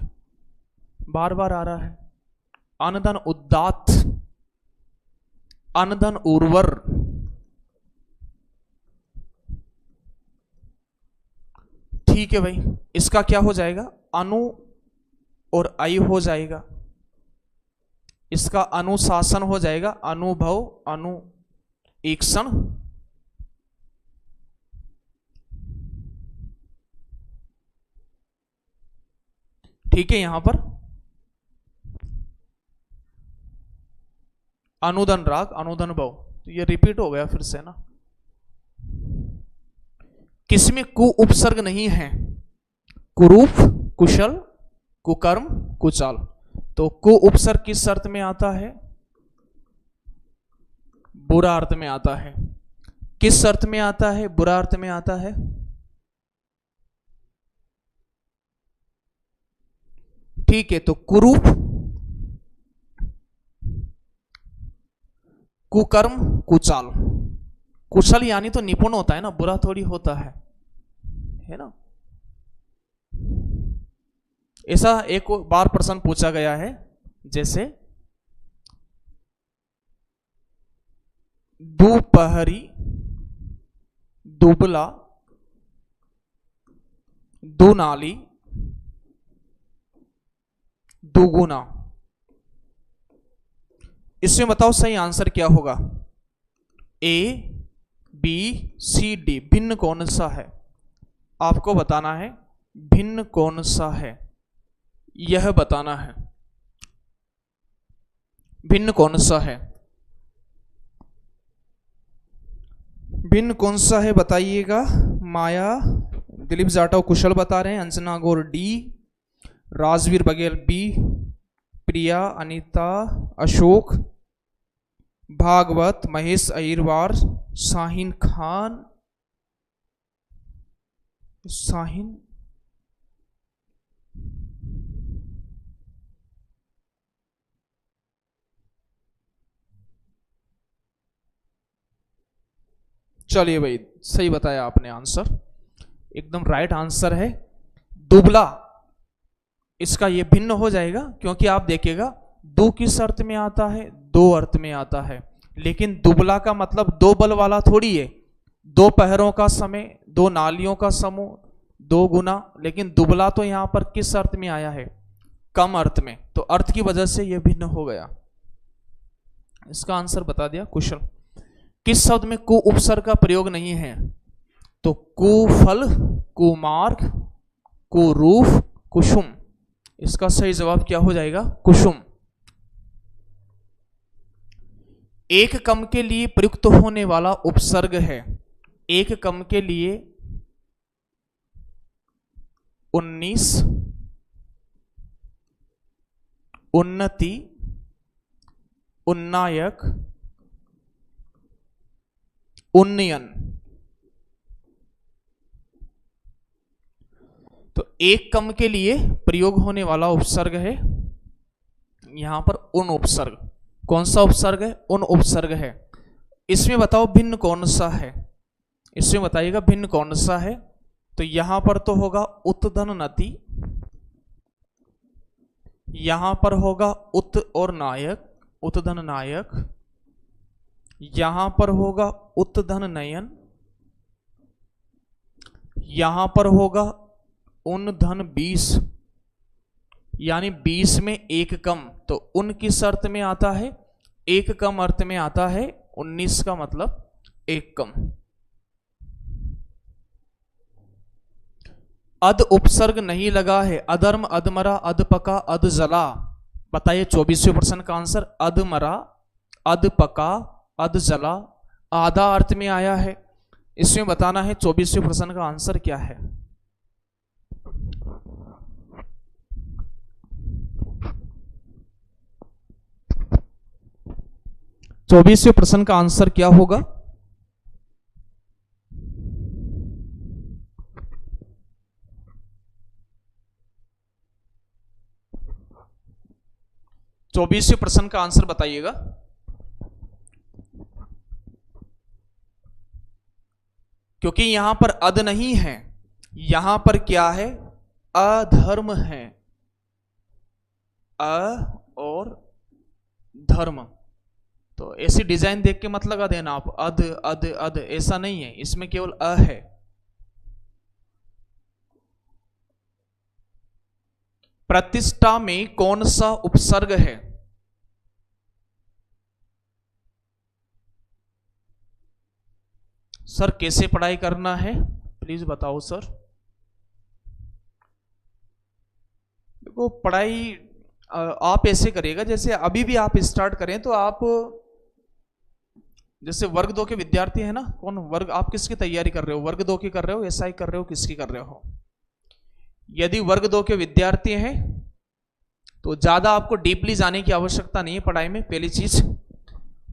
बार बार आ रहा है। अनधन उदात्त, अनधन उर्वर, ठीक है भाई, इसका क्या हो जाएगा? अनु और आई हो जाएगा, इसका अनुशासन हो जाएगा, अनुभव, अनुईक्षण, ठीक है। यहां पर अनुदन राग, अनुदन भव, तो ये रिपीट हो गया फिर से ना। किसमें कु उपसर्ग नहीं है? कुरूप, कुशल, कुकर्म, कुचाल। तो कु उपसर्ग किस अर्थ में आता है? बुरा अर्थ में आता है। किस अर्थ में आता है? बुरा अर्थ में आता है। ठीक है, तो कुरूप, कुकर्म, कुचाल। कुशल यानी तो निपुण होता है ना, बुरा थोड़ी होता है ना। ऐसा एक बार प्रश्न पूछा गया है, जैसे दोपहरी, दुबला, दुनाली, दुगुना। इसमें बताओ सही आंसर क्या होगा? ए, बी, सी, डी। भिन्न कौन सा है? आपको बताना है भिन्न कौन सा है, यह बताना है भिन्न कौन सा है। भिन्न कौन सा है बताइएगा। माया, दिलीप जाटव कुशल बता रहे हैं, अंजना गौर डी, राजवीर बघेल बी, प्रिया, अनीता, अशोक, भागवत, महेश अहिरवार, शाहीन खान, शाहीन, चलिए भाई सही बताया आपने आंसर, एकदम राइट आंसर है दुबला। इसका ये भिन्न हो जाएगा क्योंकि आप देखिएगा दो किस अर्थ में आता है? दो अर्थ में आता है, लेकिन दुबला का मतलब दो बल वाला थोड़ी है, दो पहरों का समय, दो नालियों का समूह, दो गुना। लेकिन दुबला तो यहां पर किस अर्थ में आया है? कम अर्थ में, तो अर्थ की वजह से यह भिन्न हो गया। इसका आंसर बता दिया कुशल। किस शब्द में कु उपसर्ग का प्रयोग नहीं है? तो कुफल, कुमार्ग, कुरूप, कुसुम। इसका सही जवाब क्या हो जाएगा? कुसुम। एक कम के लिए प्रयुक्त होने वाला उपसर्ग है। एक कम के लिए 19, उन्नति, उन्नायक, उन्नयन। तो एक कम के लिए प्रयोग होने वाला उपसर्ग है यहां पर उन उपसर्ग। कौन सा उपसर्ग है? उन उपसर्ग है। इसमें बताओ भिन्न कौन सा है? इसमें बताइएगा भिन्न कौन सा है। तो यहां पर तो होगा उत्धन नति, यहां पर होगा उत और नायक, उत्धन नायक, यहां पर होगा उत्धन नयन, यहां पर होगा उन धन 20, यानी 20 में एक कम। तो उन किस अर्थ में आता है? एक कम अर्थ में आता है। 19 का मतलब एक कम। अध उपसर्ग नहीं लगा है। अधर्म, अधमरा, अधपका, अधजला। बताइए 24वें प्रश्न का आंसर। अधमरा, अधपका, अधजला आधा अर्थ में आया है। इसमें बताना है 24वें प्रश्न का आंसर क्या है। चौबीसवें प्रश्न का आंसर क्या होगा? चौबीसवें प्रश्न का आंसर बताइएगा। क्योंकि यहां पर अध नहीं है, यहां पर क्या है? अधर्म है। अ और धर्म। तो ऐसी डिजाइन देख के मत लगा देना आप अध अध अध, ऐसा नहीं है, इसमें केवल अ है। प्रतिष्ठा में कौन सा उपसर्ग है? सर कैसे पढ़ाई करना है प्लीज बताओ सर। देखो पढ़ाई आप ऐसे करिएगा जैसे अभी भी आप स्टार्ट करें तो आप जैसे वर्ग 2 के विद्यार्थी है ना, कौन वर्ग, आप किसकी तैयारी कर रहे हो? वर्ग 2 की कर रहे हो, एसआई कर रहे हो, किसकी कर रहे हो? यदि वर्ग 2 के विद्यार्थी हैं तो ज्यादा आपको डीपली जाने की आवश्यकता नहीं है पढ़ाई में। पहली चीज,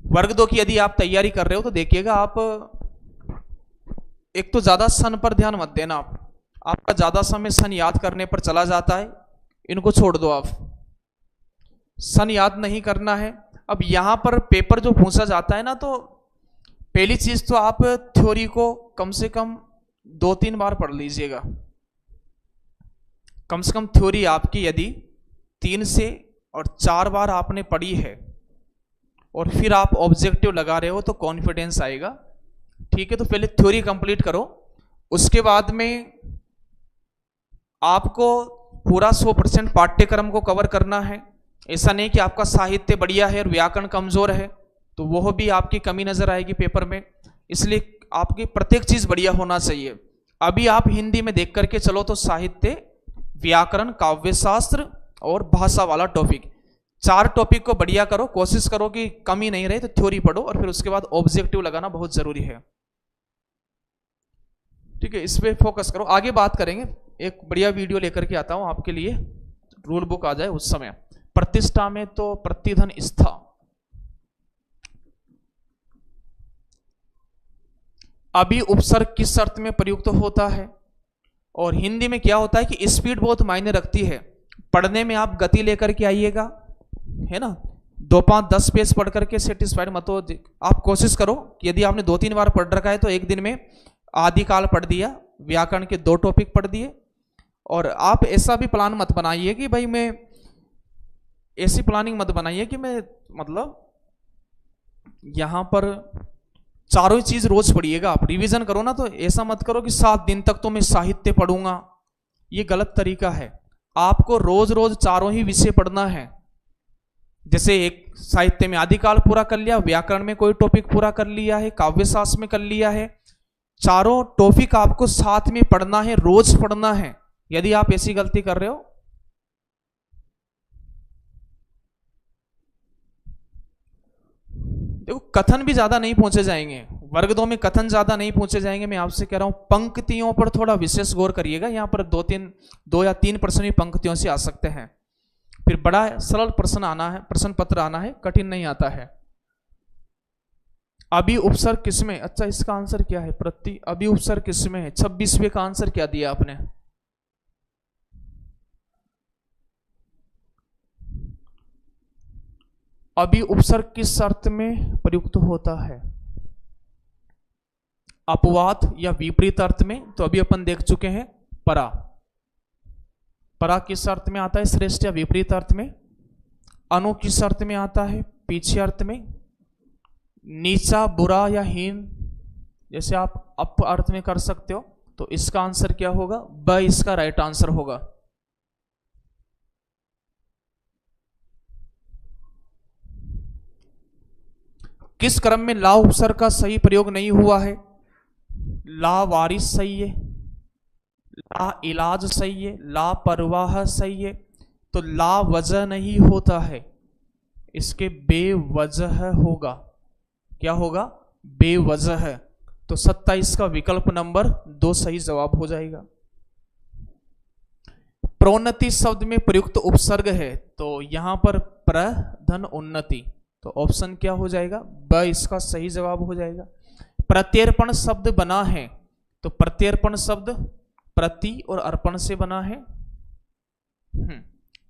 वर्ग 2 की यदि आप तैयारी कर रहे हो तो देखिएगा आप एक तो ज्यादा सन पर ध्यान मत देना। आपका ज्यादा समय सन याद करने पर चला जाता है, इनको छोड़ दो आप। सन याद नहीं करना है। अब यहां पर पेपर जो पूछा जाता है ना, तो पहली चीज तो आप थ्योरी को कम से कम 2-3 बार पढ़ लीजिएगा। कम से कम थ्योरी आपकी यदि 3 से और 4 बार आपने पढ़ी है और फिर आप ऑब्जेक्टिव लगा रहे हो तो कॉन्फिडेंस आएगा। ठीक है, तो पहले थ्योरी कंप्लीट करो, उसके बाद में आपको पूरा 100% पाठ्यक्रम को कवर करना है। ऐसा नहीं कि आपका साहित्य बढ़िया है और व्याकरण कमजोर है, तो वह भी आपकी कमी नजर आएगी पेपर में। इसलिए आपकी प्रत्येक चीज बढ़िया होना चाहिए। अभी आप हिंदी में देख करके चलो तो साहित्य, व्याकरण, काव्यशास्त्र और भाषा वाला टॉपिक, 4 टॉपिक को बढ़िया करो। कोशिश करो कि कमी नहीं रहे, तो थ्योरी पढ़ो और फिर उसके बाद ऑब्जेक्टिव लगाना बहुत जरूरी है। ठीक है, इस पे फोकस करो। आगे बात करेंगे, एक बढ़िया वीडियो लेकर के आता हूं आपके लिए, रूल बुक आ जाए उस समय। प्रतिष्ठा में तो प्रतिधन स्था। अभी उपसर्ग किस अर्थ में प्रयुक्त होता है? और हिंदी में क्या होता है कि स्पीड बहुत मायने रखती है। पढ़ने में आप गति लेकर के आइएगा, है ना। 2, 5, 10 पेज पढ़ करके सेटिस्फाइड मत हो। आप कोशिश करो कि यदि आपने 2-3 बार पढ़ रखा है तो एक दिन में आदिकाल पढ़ दिया, व्याकरण के 2 टॉपिक पढ़ दिए। और आप ऐसा भी प्लान मत बनाइए कि भाई मैं, ऐसी प्लानिंग मत बनाइए कि मैं मतलब यहां पर चारों ही चीज रोज पढ़िएगा। आप रिवीजन करो ना, तो ऐसा मत करो कि 7 दिन तक तो मैं साहित्य पढ़ूंगा, ये गलत तरीका है। आपको रोज रोज चारों ही विषय पढ़ना है। जैसे एक साहित्य में आदिकाल पूरा कर लिया, व्याकरण में कोई टॉपिक पूरा कर लिया है, काव्यशास्त्र में कर लिया है, चारों टॉपिक आपको साथ में पढ़ना है, रोज पढ़ना है। यदि आप ऐसी गलती कर रहे हो, देखो कथन भी ज्यादा नहीं पूछे जाएंगे, वर्ग 2 में कथन ज्यादा नहीं पूछे जाएंगे। मैं आपसे कह रहा हूं पंक्तियों पर थोड़ा विशेष गौर करिएगा। यहां पर 2 या 3 प्रश्न भी पंक्तियों से आ सकते हैं। फिर बड़ा सरल प्रश्न आना है, प्रश्न पत्र आना है, कठिन नहीं आता है। अभी उपसर्ग किसमें? अच्छा, इसका आंसर क्या है? प्रति अभी उपसर्ग किसमें है? 26वें का आंसर क्या दिया आपने? अभी उपसर्ग किस अर्थ में प्रयुक्त होता है? अपवाद या विपरीत अर्थ में? तो अभी अपन देख चुके हैं परा। परा किस अर्थ में आता है? श्रेष्ठ या विपरीत अर्थ में। अनु किस अर्थ में आता है? पीछे अर्थ में। नीचा, बुरा या हीन जैसे आप अप अर्थ में कर सकते हो। तो इसका आंसर क्या होगा? ब इसका राइट आंसर होगा। किस क्रम में ला उपसर्ग का सही प्रयोग नहीं हुआ है? ला वारिस सही है, ला इलाज सही है, ला परवाह सही है, तो ला वजह नहीं होता है, इसके बेवजह होगा। क्या होगा? बेवजह। तो 27 का विकल्प नंबर 2 सही जवाब हो जाएगा। प्रोन्नति शब्द में प्रयुक्त उपसर्ग है, तो यहां पर प्र धन उन्नति, तो ऑप्शन क्या हो जाएगा? ब इसका सही जवाब हो जाएगा। प्रत्यर्पण शब्द बना है, तो प्रत्यर्पण शब्द प्रति और अर्पण से बना है।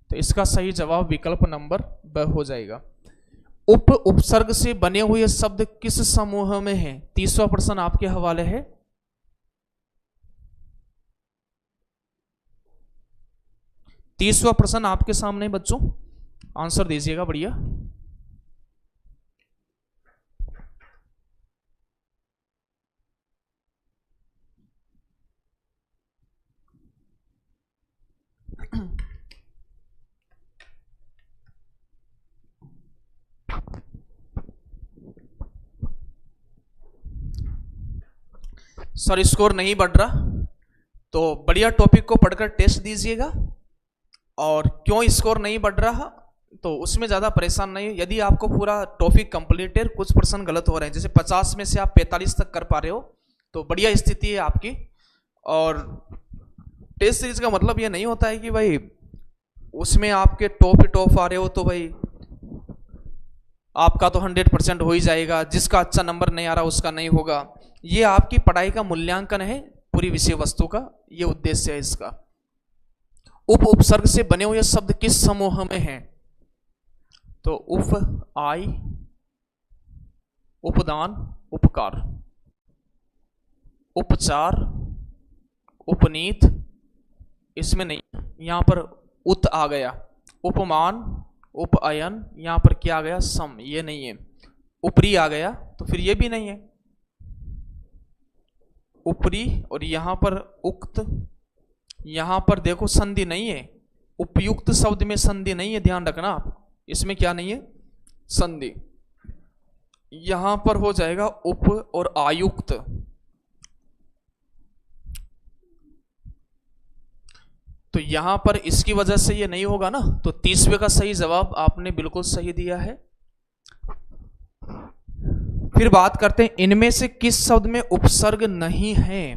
तो इसका सही जवाब विकल्प नंबर ब हो जाएगा। उप उपसर्ग से बने हुए शब्द किस समूह में है? 30वां प्रश्न आपके हवाले है। तीसवा प्रश्न आपके सामने बच्चों, आंसर दीजिएगा। बढ़िया। सर स्कोर नहीं बढ़ रहा, तो बढ़िया टॉपिक को पढ़कर टेस्ट दीजिएगा। और क्यों स्कोर नहीं बढ़ रहा, तो उसमें ज़्यादा परेशान नहीं। यदि आपको पूरा टॉपिक कंप्लीट है, कुछ प्रश्न गलत हो रहे हैं, जैसे 50 में से आप 45 तक कर पा रहे हो, तो बढ़िया स्थिति है आपकी। और टेस्ट सीरीज का मतलब ये नहीं होता है कि भाई उसमें आपके टॉप आ रहे हो तो भाई आपका तो 100% हो ही जाएगा, जिसका अच्छा नंबर नहीं आ रहा उसका नहीं होगा। ये आपकी पढ़ाई का मूल्यांकन है पूरी विषय वस्तु का, ये उद्देश्य है इसका। उप उपसर्ग से बने हुए शब्द किस समूह में हैं? तो उप आई, उपदान, उपकार, उपचार, उपनीत, इसमें नहीं, यहां पर उत आ गया। उपमान, उपअयन, यहां पर क्या आ गया? सम, ये नहीं है। ऊपरी आ गया, तो फिर ये भी नहीं है। ऊपरी, और यहां पर उक्त, यहां पर देखो संधि नहीं है। उपयुक्त शब्द में संधि नहीं है, ध्यान रखना आप, इसमें क्या नहीं है? संधि। यहां पर हो जाएगा उप और आयुक्त। तो यहां पर इसकी वजह से ये नहीं होगा ना, तो 30वें का सही जवाब आपने बिल्कुल सही दिया है। फिर बात करते हैं इनमें से किस शब्द में उपसर्ग नहीं है?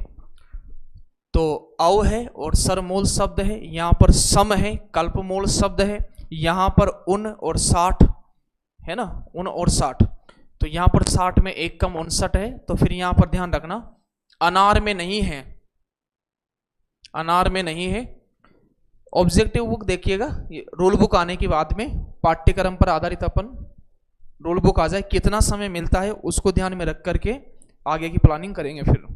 तो अव है और सरमूल शब्द है, यहां पर सम है, कल्पमूल शब्द है, यहां पर उन और 60 है ना, उन और 60, तो यहां पर 60 में 1 कम 59 है। तो फिर यहां पर ध्यान रखना, अनार में नहीं है, अनार में नहीं है। ऑब्जेक्टिव बुक देखिएगा, रूल बुक आने के बाद में पाठ्यक्रम पर आधारित अपन रूल बुक आ जाए, कितना समय मिलता है उसको ध्यान में रख करके आगे की प्लानिंग करेंगे। फिर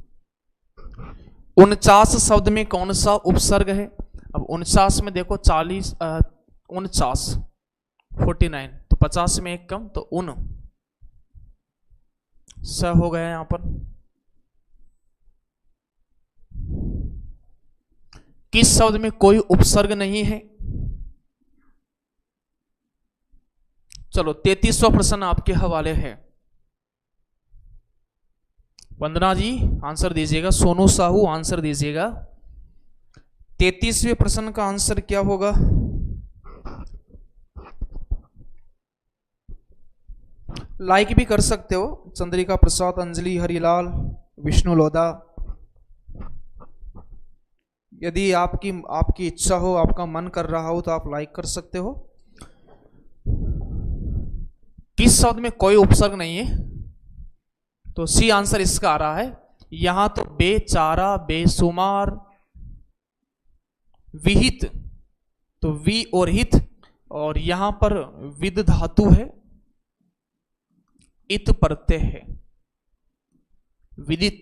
49 शब्द में कौन सा उपसर्ग है? अब 49 में देखो 40 49 49, तो 50 में 1 कम, तो उन स हो गया यहां पर। किस शब्द में कोई उपसर्ग नहीं है? चलो 33वां प्रश्न आपके हवाले है। वंदना जी आंसर दीजिएगा, सोनू साहू आंसर दीजिएगा। 33वें प्रश्न का आंसर क्या होगा? लाइक भी कर सकते हो, चंद्रिका प्रसाद, अंजलि, हरिलाल, विष्णु लोधा। यदि आपकी इच्छा हो, आपका मन कर रहा हो, तो आप लाइक कर सकते हो। किस शब्द में कोई उपसर्ग नहीं है? तो सी आंसर इसका आ रहा है। यहां तो बेचारा, बेशुमार, विहित, तो वी और हित, और यहां पर विद धातु है, इत प्रत्यय है, विदित।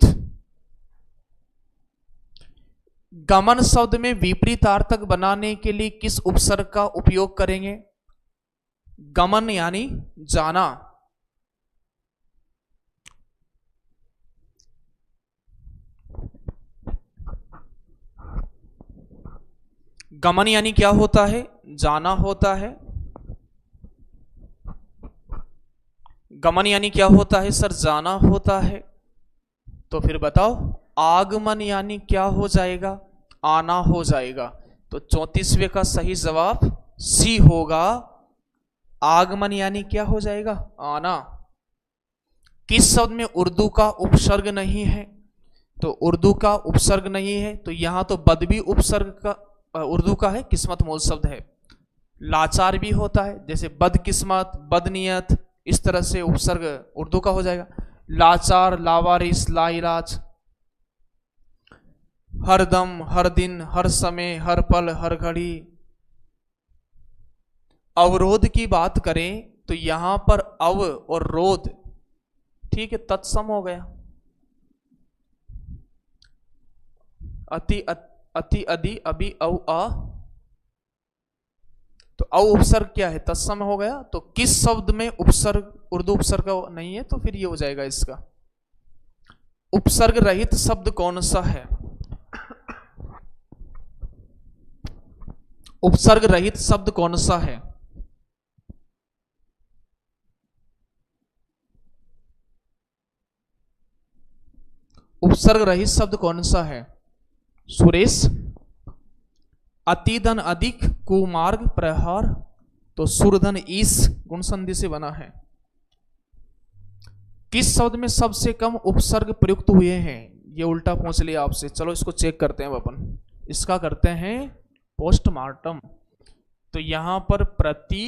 गमन शब्द में विपरीतार्थक बनाने के लिए किस उपसर्ग का उपयोग करेंगे? गमन यानी जाना, गमन यानी क्या होता है? जाना होता है। गमन यानी क्या होता है सर? जाना होता है। तो फिर बताओ, आगमन यानी क्या हो जाएगा? आना हो जाएगा। तो 34वें का सही जवाब सी होगा। आगमन यानी क्या हो जाएगा? आना। किस शब्द में उर्दू का उपसर्ग नहीं है? तो उर्दू का उपसर्ग नहीं है, तो यहां तो बद भी उपसर्ग का उर्दू का है, किस्मत मूल शब्द है। लाचार भी होता है, जैसे बदकिस्मत, बदनियत, इस तरह से उपसर्ग उर्दू का हो जाएगा। लाचार, लावारिस, लाइलाज। हर दम, हर दिन, हर समय, हर पल, हर घड़ी। अवरोध की बात करें तो यहां पर अव और रोध, ठीक है, तत्सम हो गया। अति, अति, अधि, अभी, अव, आ, तो अव उपसर्ग क्या है? तत्सम हो गया। तो किस शब्द में उपसर्ग, उर्दू उपसर्ग नहीं है, तो फिर ये हो जाएगा इसका। उपसर्ग रहित शब्द कौन सा है? उपसर्ग रहित शब्द कौन सा है? उपसर्ग रहित शब्द कौन सा है सुरेश? अतिधन, अधिक, कुमार्ग, प्रहार। तो सुरधन ईस गुण संधि से बना है। किस शब्द में सबसे कम उपसर्ग प्रयुक्त हुए हैं? ये उल्टा पूछ लिया आपसे, चलो इसको चेक करते हैं अपन। इसका करते हैं पोस्टमार्टम। तो यहां पर प्रति,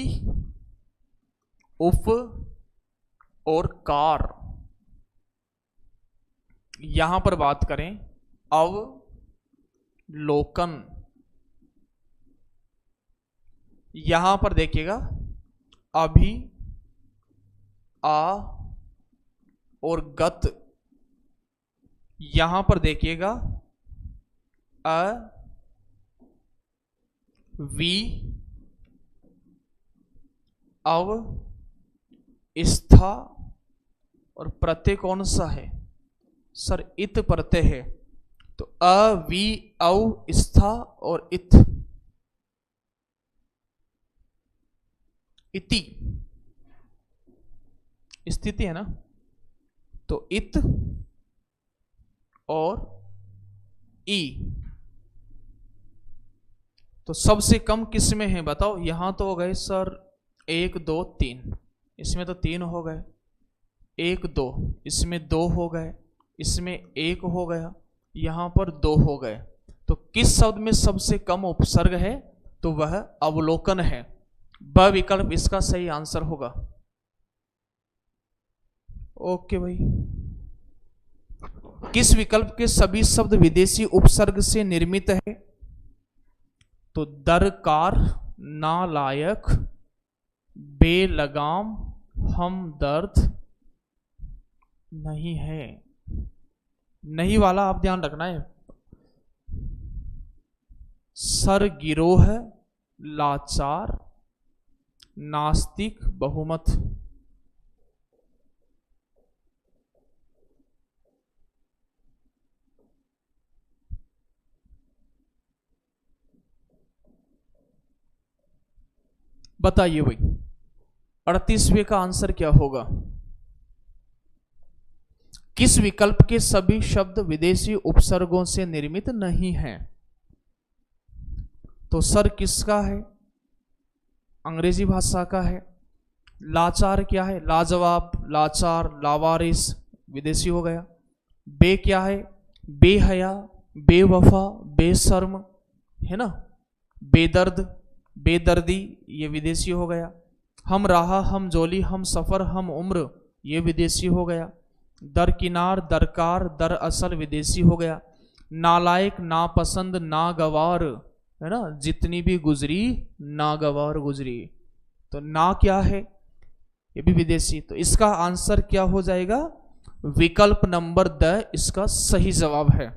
उप और कार। यहां पर बात करें अवलोकन। यहां पर देखिएगा अभी, आ और गत। यहां पर देखिएगा अ, वी, अव, स्था, और प्रत्यय कौन सा है सर? इत प्रत्यय है। तो अ, वी, अव, स्था और इत, इति, स्थिति है ना। तो इत और ई। तो सबसे कम किस में है बताओ? यहां तो हो गए सर 1, 2, 3, इसमें तो 3 हो गए। 1, 2, इसमें 2 हो गए, इसमें 1 हो गया, यहां पर 2 हो गए। तो किस शब्द में सबसे कम उपसर्ग है? तो वह अवलोकन है। ब विकल्प इसका सही आंसर होगा। ओके भाई। किस विकल्प के सभी शब्द विदेशी उपसर्ग से निर्मित है? तो दरकार, नालायक, बेलगाम, हमदर्द। नहीं है, नहीं वाला आप ध्यान रखना है। सरगिरोह, लाचार, नास्तिक, बहुमत। बताइए भाई, 38वें का आंसर क्या होगा? किस विकल्प के सभी शब्द विदेशी उपसर्गों से निर्मित नहीं हैं? तो सर किसका है? अंग्रेजी भाषा का है। लाचार क्या है? लाजवाब, लाचार, लावारिस, विदेशी हो गया। बे क्या है? बेहया, बेवफा, बेशर्म, है ना। बेदर्द, बेदर्दी, ये विदेशी हो गया। हम राह, हम जोली, हम सफर, हम उम्र, ये विदेशी हो गया। दरकिनार, दरकार, दरअसल विदेशी हो गया। नालायक, नापसंद, नागवार, है ना, जितनी भी गुजरी नागवार गुजरी, तो ना क्या है, ये भी विदेशी। तो इसका आंसर क्या हो जाएगा, विकल्प नंबर द इसका सही जवाब है।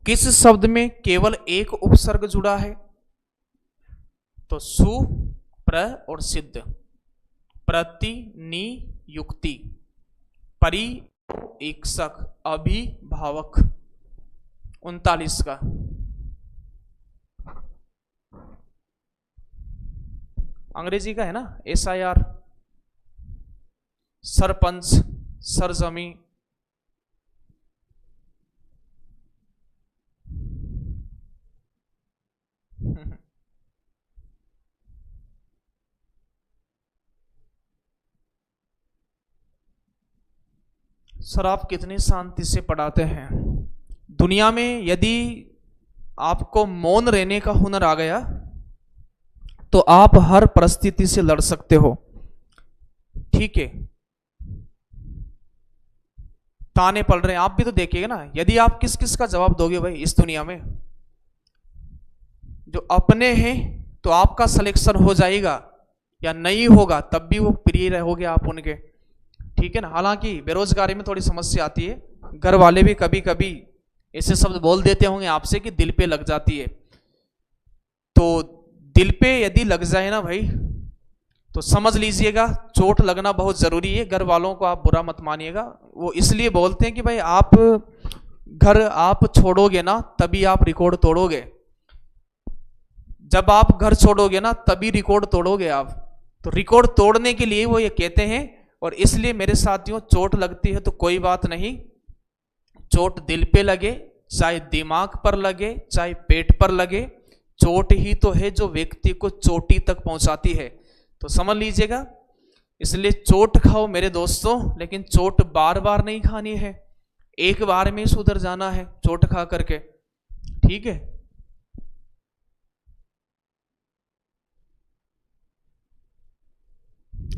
किस शब्द में केवल एक उपसर्ग जुड़ा है, तो सु, प्र और सिद्ध। प्रतिनियुक्ति, परि, ईक्षक, अभिभावक। 39 का अंग्रेजी का है ना, SIR, सरपंच, सरजमी। सर आप कितनी शांति से पढ़ाते हैं। दुनिया में यदि आपको मौन रहने का हुनर आ गया तो आप हर परिस्थिति से लड़ सकते हो, ठीक है। ताने पड़ रहे हैं, आप भी तो देखिएगा ना, यदि आप किस किस का जवाब दोगे भाई इस दुनिया में, जो अपने हैं तो आपका सिलेक्शन हो जाएगा, या नहीं होगा तब भी वो प्रिय रहोगे आप उनके, ठीक है ना। हालांकि बेरोजगारी में थोड़ी समस्या आती है, घर वाले भी कभी कभी ऐसे शब्द बोल देते होंगे आपसे कि दिल पे लग जाती है। तो दिल पे यदि लग जाए ना भाई, तो समझ लीजिएगा चोट लगना बहुत जरूरी है। घर वालों को आप बुरा मत मानिएगा, वो इसलिए बोलते हैं कि भाई आप घर आप छोड़ोगे ना तभी आप रिकॉर्ड तोड़ोगे, जब आप घर छोड़ोगे ना तभी रिकॉर्ड तोड़ोगे आप। तो रिकॉर्ड तोड़ने के लिए वो ये कहते हैं। और इसलिए मेरे साथियों, चोट लगती है तो कोई बात नहीं, चोट दिल पे लगे, चाहे दिमाग पर लगे, चाहे पेट पर लगे, चोट ही तो है जो व्यक्ति को चोटी तक पहुंचाती है। तो समझ लीजिएगा, इसलिए चोट खाओ मेरे दोस्तों, लेकिन चोट बार बार नहीं खानी है, एक बार में सुधर जाना है चोट खा करके, ठीक है।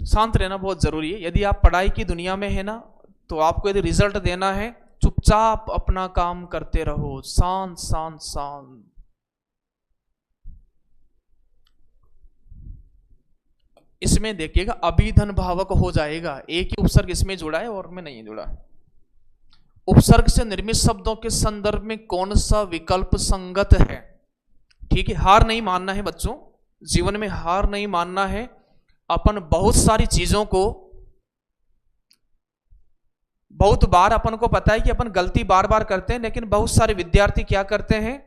शांत रहना बहुत जरूरी है। यदि आप पढ़ाई की दुनिया में है ना, तो आपको यदि रिजल्ट देना है, चुपचाप अपना काम करते रहो, शांत शांत शांत। इसमें देखिएगा अभिधन भावक हो जाएगा, एक ही उपसर्ग इसमें जुड़ा है और में नहीं जुड़ा। उपसर्ग से निर्मित शब्दों के संदर्भ में कौन सा विकल्प संगत है, ठीक है। हार नहीं मानना है बच्चों, जीवन में हार नहीं मानना है। अपन बहुत सारी चीजों को, बहुत बार अपन को पता है कि अपन गलती बार बार करते हैं, लेकिन बहुत सारे विद्यार्थी क्या करते हैं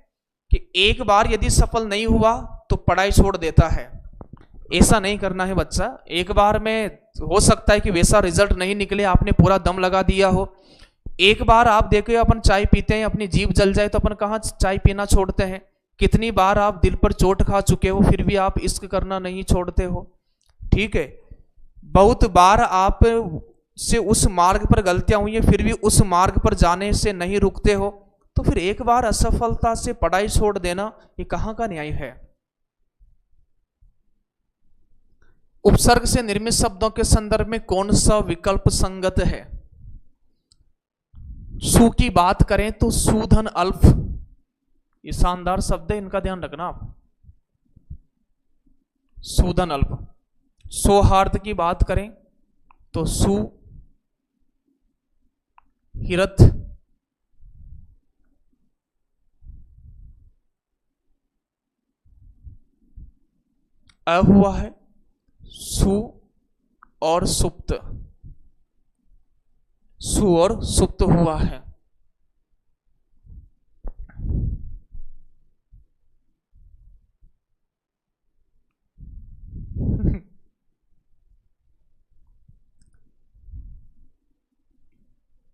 कि एक बार यदि सफल नहीं हुआ तो पढ़ाई छोड़ देता है। ऐसा नहीं करना है बच्चा, एक बार में हो सकता है कि वैसा रिजल्ट नहीं निकले, आपने पूरा दम लगा दिया हो। एक बार आप देखिए, अपन चाय पीते हैं, अपनी जीभ जल जाए तो अपन कहाँ चाय पीना छोड़ते हैं। कितनी बार आप दिल पर चोट खा चुके हो, फिर भी आप इश्क करना नहीं छोड़ते हो, ठीक है। बहुत बार आप से उस मार्ग पर गलतियां हुई है, फिर भी उस मार्ग पर जाने से नहीं रुकते हो, तो फिर एक बार असफलता से पढ़ाई छोड़ देना ये कहां का न्याय है। उपसर्ग से निर्मित शब्दों के संदर्भ में कौन सा विकल्प संगत है। सु की बात करें तो सुधन अल्फ, ये शानदार शब्द है, इनका ध्यान रखना आप। सुधन अल्फ। सौहार्द की बात करें तो सु हिरत, अ हुआ है, सु और सुप्त, सु और सुप्त हुआ है।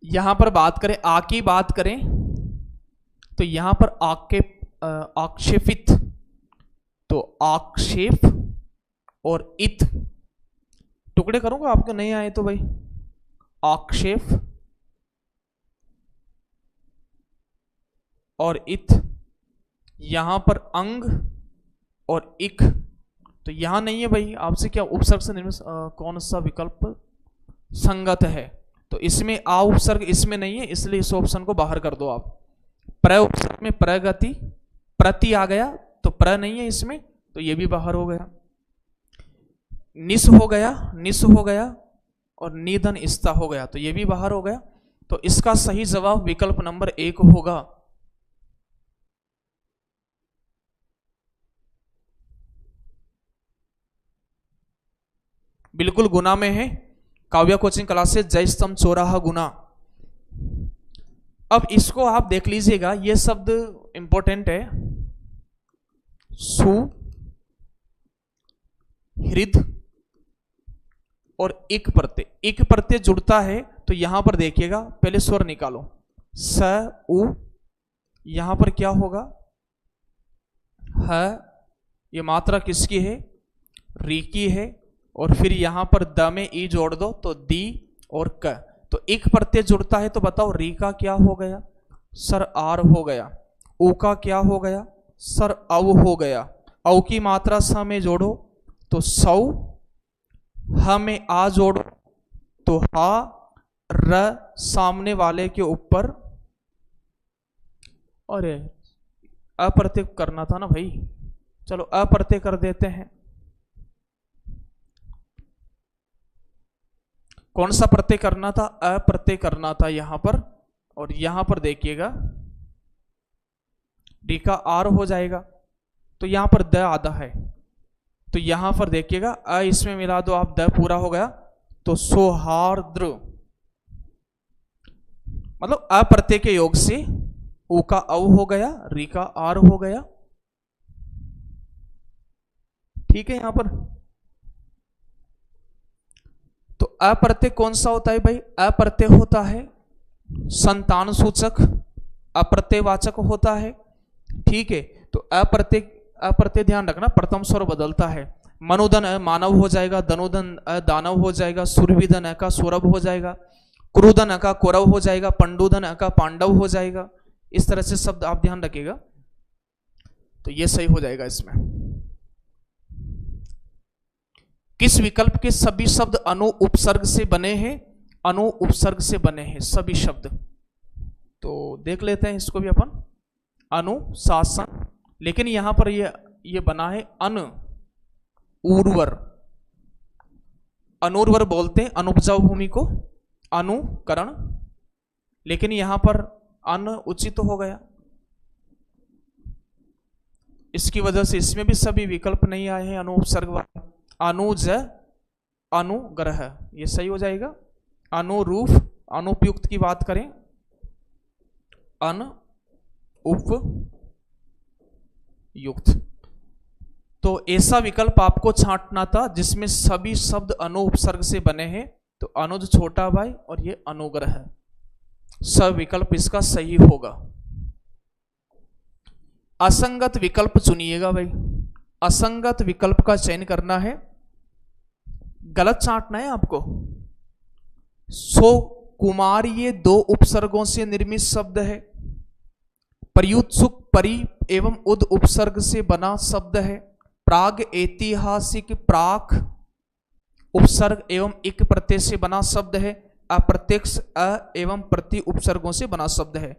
यहां पर बात करें, आ की बात करें तो यहां पर आक्षेपित, तो आक्षेप और इत, टुकड़े करूंगा आपको नहीं आए तो भाई। आक्षेप और इत, यहां पर अंग और इक तो यहां नहीं है भाई, आपसे क्या उपसर्ग से निर्मित कौन सा विकल्प संगत है, तो इसमें आ उपसर्ग इसमें नहीं है, इसलिए इस ऑप्शन को बाहर कर दो आप। प्र उपसर्ग में प्रगति प्रति आ गया, तो प्र नहीं है इसमें, तो ये भी बाहर हो गया। निस हो गया, निस हो गया, और निधन इस्ता हो गया, तो ये भी बाहर हो गया। तो इसका सही जवाब विकल्प नंबर 1 होगा। बिल्कुल गुना में है, काव्या कोचिंग क्लासेस जय स्तंभ चौराहा गुना। अब इसको आप देख लीजिएगा, ये शब्द इंपॉर्टेंट है। सु हृद और एक प्रत्यय जुड़ता है, तो यहां पर देखिएगा, पहले स्वर निकालो, स उ, यहां पर क्या होगा, है, ये मात्रा किसकी है, री की है, और फिर यहां पर द में ई जोड़ दो तो दी और क, तो एक प्रत्यय जुड़ता है, तो बताओ री का क्या हो गया, सर आर हो गया, ऊ का क्या हो गया, सर अव हो गया, अव की मात्रा स में जोड़ो तो सौ, ह में आ जोड़ो तो हा, र सामने वाले के ऊपर, अरे अप्रत्यय करना था ना भाई, चलो अप्रत्यय कर देते हैं। कौन सा प्रत्यय करना था, अप्रत्यय करना था यहां पर, और यहां पर देखिएगा डी का आर हो जाएगा, तो यहां पर द आधा है, तो यहां पर देखिएगा अ इसमें मिला दो आप, द पूरा हो गया, तो सौहार्द्र, मतलब अप्रत्यय के योग से ऊ का अव हो गया, री का आर हो गया। ठीक है, यहां पर तो अप्रत्यय कौन सा होता है भाई, अप्रत्यय होता है संतान सूचक, अप्रत्ययवाचक होता है। ठीक है, तो अप्रत्यय ध्यान रखना, प्रथम स्वर बदलता है। मनुधन मानव हो जाएगा, धनुधन दानव हो जाएगा, सुरभिधन का सौरभ हो जाएगा, क्रुधन का कौरव हो जाएगा, पंडुधन का पांडव हो जाएगा। इस तरह से शब्द आप ध्यान रखिएगा, तो ये सही हो जाएगा। इसमें किस विकल्प के सभी शब्द अनु उपसर्ग से बने हैं, अनु उपसर्ग से बने हैं सभी शब्द, तो देख लेते हैं इसको भी अपन। अनुशासन, लेकिन यहां पर ये बना है अन उर्वर, अनुर्वर बोलते हैं अनुपजाऊ भूमि को, अनुकरण, लेकिन यहां पर अन उचित हो गया, इसकी वजह से इसमें भी सभी विकल्प नहीं आए हैं अनु उपसर्ग वाले। अनुज अनुग्रह, ये सही हो जाएगा। अनुरूप, अनुपयुक्त की बात करें, अन उपयुक्त, तो ऐसा विकल्प आपको छांटना था जिसमें सभी शब्द अनु उपसर्ग से बने हैं, तो अनुज छोटा भाई और ये अनुग्रह है, सब विकल्प इसका सही होगा। असंगत विकल्प चुनिएगा भाई, असंगत विकल्प का चयन करना है, गलत छांटना है आपको। सो कुमार ये दो उपसर्गों से निर्मित शब्द है, प्रयुत्सुक परि एवं उद उपसर्ग से बना शब्द है, प्राग ऐतिहासिक प्राक उपसर्ग एवं इक प्रत्यय से बना शब्द है, अप्रत्यक्ष अ एवं प्रति उपसर्गों से बना शब्द है।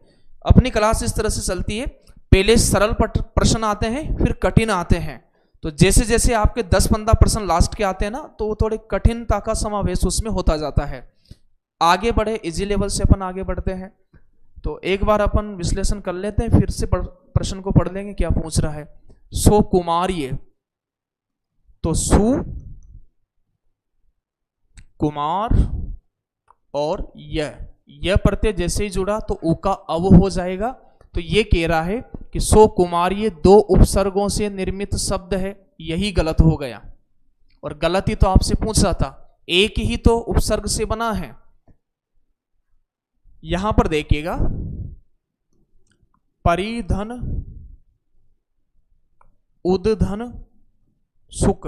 अपनी क्लास इस तरह से चलती है, पहले सरल प्रश्न आते हैं, फिर कठिन आते हैं, तो जैसे जैसे आपके 10-15 प्रश्न लास्ट के आते हैं ना, तो थोड़े कठिनता का समावेश उसमें होता जाता है। आगे बढ़े, इजी लेवल से अपन आगे बढ़ते हैं, तो एक बार अपन विश्लेषण कर लेते हैं, फिर से प्रश्न को पढ़ लेंगे क्या पूछ रहा है। सो कुमार ये, तो सु कुमार और यह प्रत्यय जैसे ही जुड़ा तो ऊ का अव हो जाएगा, तो ये कह रहा है कि सो कुमार ये दो उपसर्गों से निर्मित शब्द है, यही गलत हो गया। और गलत ही तो आपसे पूछ रहा था, एक ही तो उपसर्ग से बना है। यहां पर देखिएगा परिधन उदधन सुक,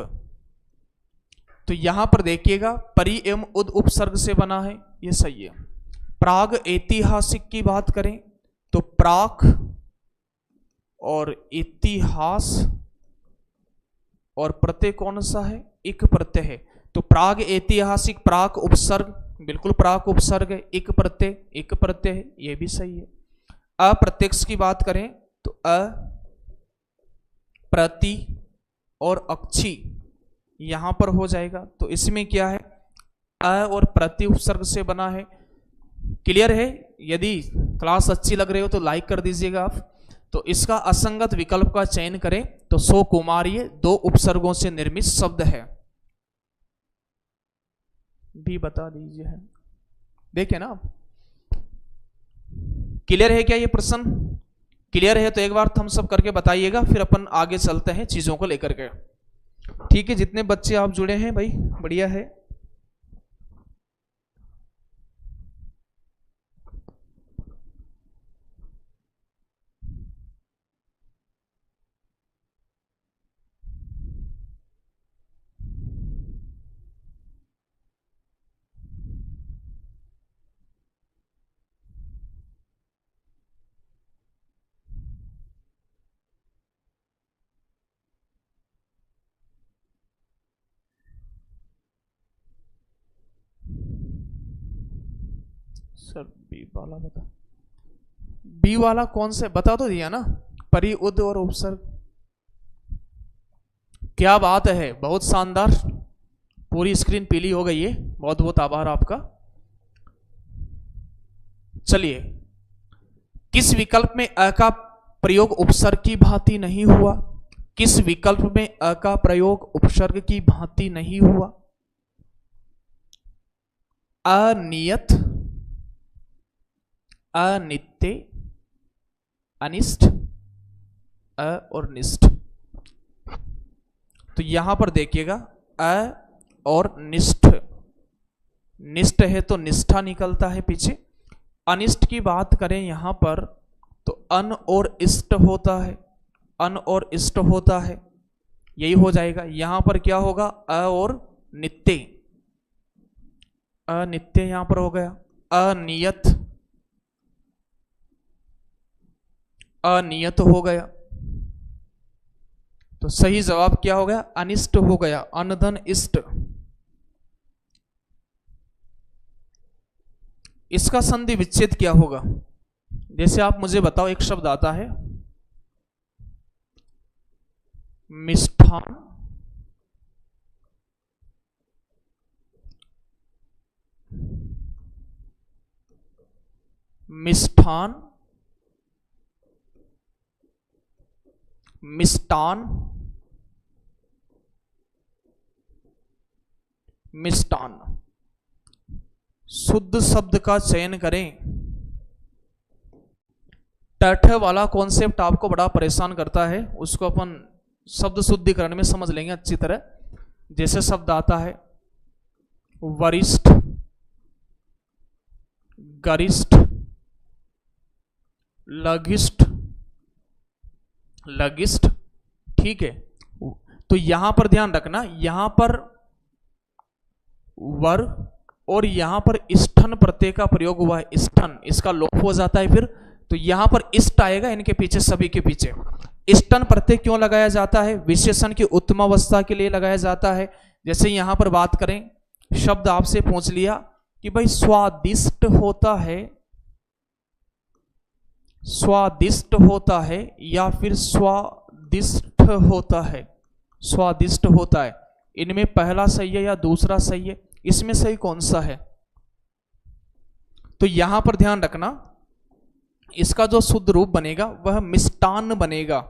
तो यहां पर देखिएगा परि एवं उद उपसर्ग से बना है, ये सही है। प्राग ऐतिहासिक की बात करें तो प्राक और इतिहास और प्रत्यय कौन सा है? इक प्रत्यय है। तो प्राग ऐतिहासिक, प्राक उपसर्ग, बिल्कुल प्राक उपसर्ग है। इक प्रत्यय है, ये भी सही है। अप्रत्यक्ष की बात करें तो अ, प्रति और अक्षी यहां पर हो जाएगा। तो इसमें क्या है? अ और प्रति उपसर्ग से बना है। क्लियर है? यदि क्लास अच्छी लग रही हो तो लाइक कर दीजिएगा आप। तो इसका असंगत विकल्प का चयन करें तो सो कुमारी दो उपसर्गों से निर्मित शब्द है। भी बता दीजिए। देखे ना आप, क्लियर है क्या ये प्रश्न? क्लियर है तो एक बार थम्स अप करके बताइएगा, फिर अपन आगे चलते हैं चीजों को लेकर के। ठीक है, जितने बच्चे आप जुड़े हैं भाई बढ़िया है। सर बी वाला बता, बी वाला कौन से बता तो दिया ना, परि उद और उपसर्ग। क्या बात है, बहुत शानदार, पूरी स्क्रीन पीली हो गई है, बहुत बहुत आभार आपका। चलिए, किस विकल्प में अ का प्रयोग उपसर्ग की भांति नहीं हुआ? किस विकल्प में अ का प्रयोग उपसर्ग की भांति नहीं हुआ? अनियत, अनित्य, अनिष्ट, अ और निष्ठ। तो यहां पर देखिएगा अ और निष्ठ, निष्ठ है तो निष्ठा निकलता है पीछे। अनिष्ट की बात करें यहां पर तो अन और इष्ट होता है, अन और इष्ट होता है, यही हो जाएगा। यहां पर क्या होगा? अ और नित्य, अनित्य यहां पर हो गया। अनियत, अनियत हो गया। तो सही जवाब क्या हो गया? अनिष्ट हो गया, अनधन इष्ट। इसका संधि विच्छेद क्या होगा? जैसे आप मुझे बताओ, एक शब्द आता है मिष्ठान, मिष्ठान, मिष्टान, मिष्टान। शुद्ध शब्द का चयन करें। टठ वाला कॉन्सेप्ट आपको बड़ा परेशान करता है, उसको अपन शब्द शुद्धिकरण में समझ लेंगे अच्छी तरह। जैसे शब्द आता है वरिष्ठ, गरिष्ठ, लघिष्ठ, लघिष्ठ, ठीक है। तो यहां पर ध्यान रखना, यहां पर वर और यहां पर स्थन प्रत्यय का प्रयोग हुआ है, स्थन, इसका लोप हो जाता है फिर। तो यहां पर इष्ट आएगा इनके पीछे, सभी के पीछे। स्तन प्रत्यय क्यों लगाया जाता है? विशेषण की उत्तम अवस्था के लिए लगाया जाता है। जैसे यहां पर बात करें, शब्द आपसे पूछ लिया कि भाई स्वादिष्ट होता है, स्वादिष्ट होता है या फिर स्वादिष्ट होता है? स्वादिष्ट होता है, इनमें पहला सही है या दूसरा सही है? इसमें सही कौन सा है? तो यहां पर ध्यान रखना, इसका जो शुद्ध रूप बनेगा वह मिष्टान बनेगा।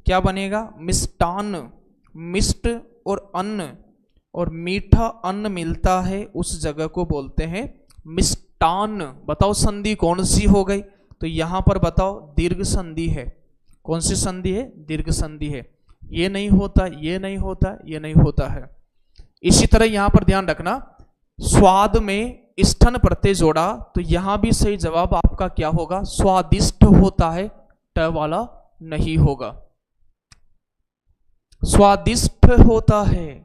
क्या बनेगा? मिष्टान। मिष्ट और अन्न और मीठा अन्न मिलता है उस जगह को बोलते हैं मिष्टान। बताओ संधि कौन सी हो गई? तो यहां पर बताओ दीर्घ संधि है। कौन सी संधि है? दीर्घ संधि है। ये नहीं होता, ये नहीं होता, ये नहीं होता है। इसी तरह यहां पर ध्यान रखना, स्वाद में स्थन प्रत्यय जोड़ा तो यहां भी सही जवाब आपका क्या होगा? स्वादिष्ट होता है, ट वाला नहीं होगा। स्वादिष्ट होता है।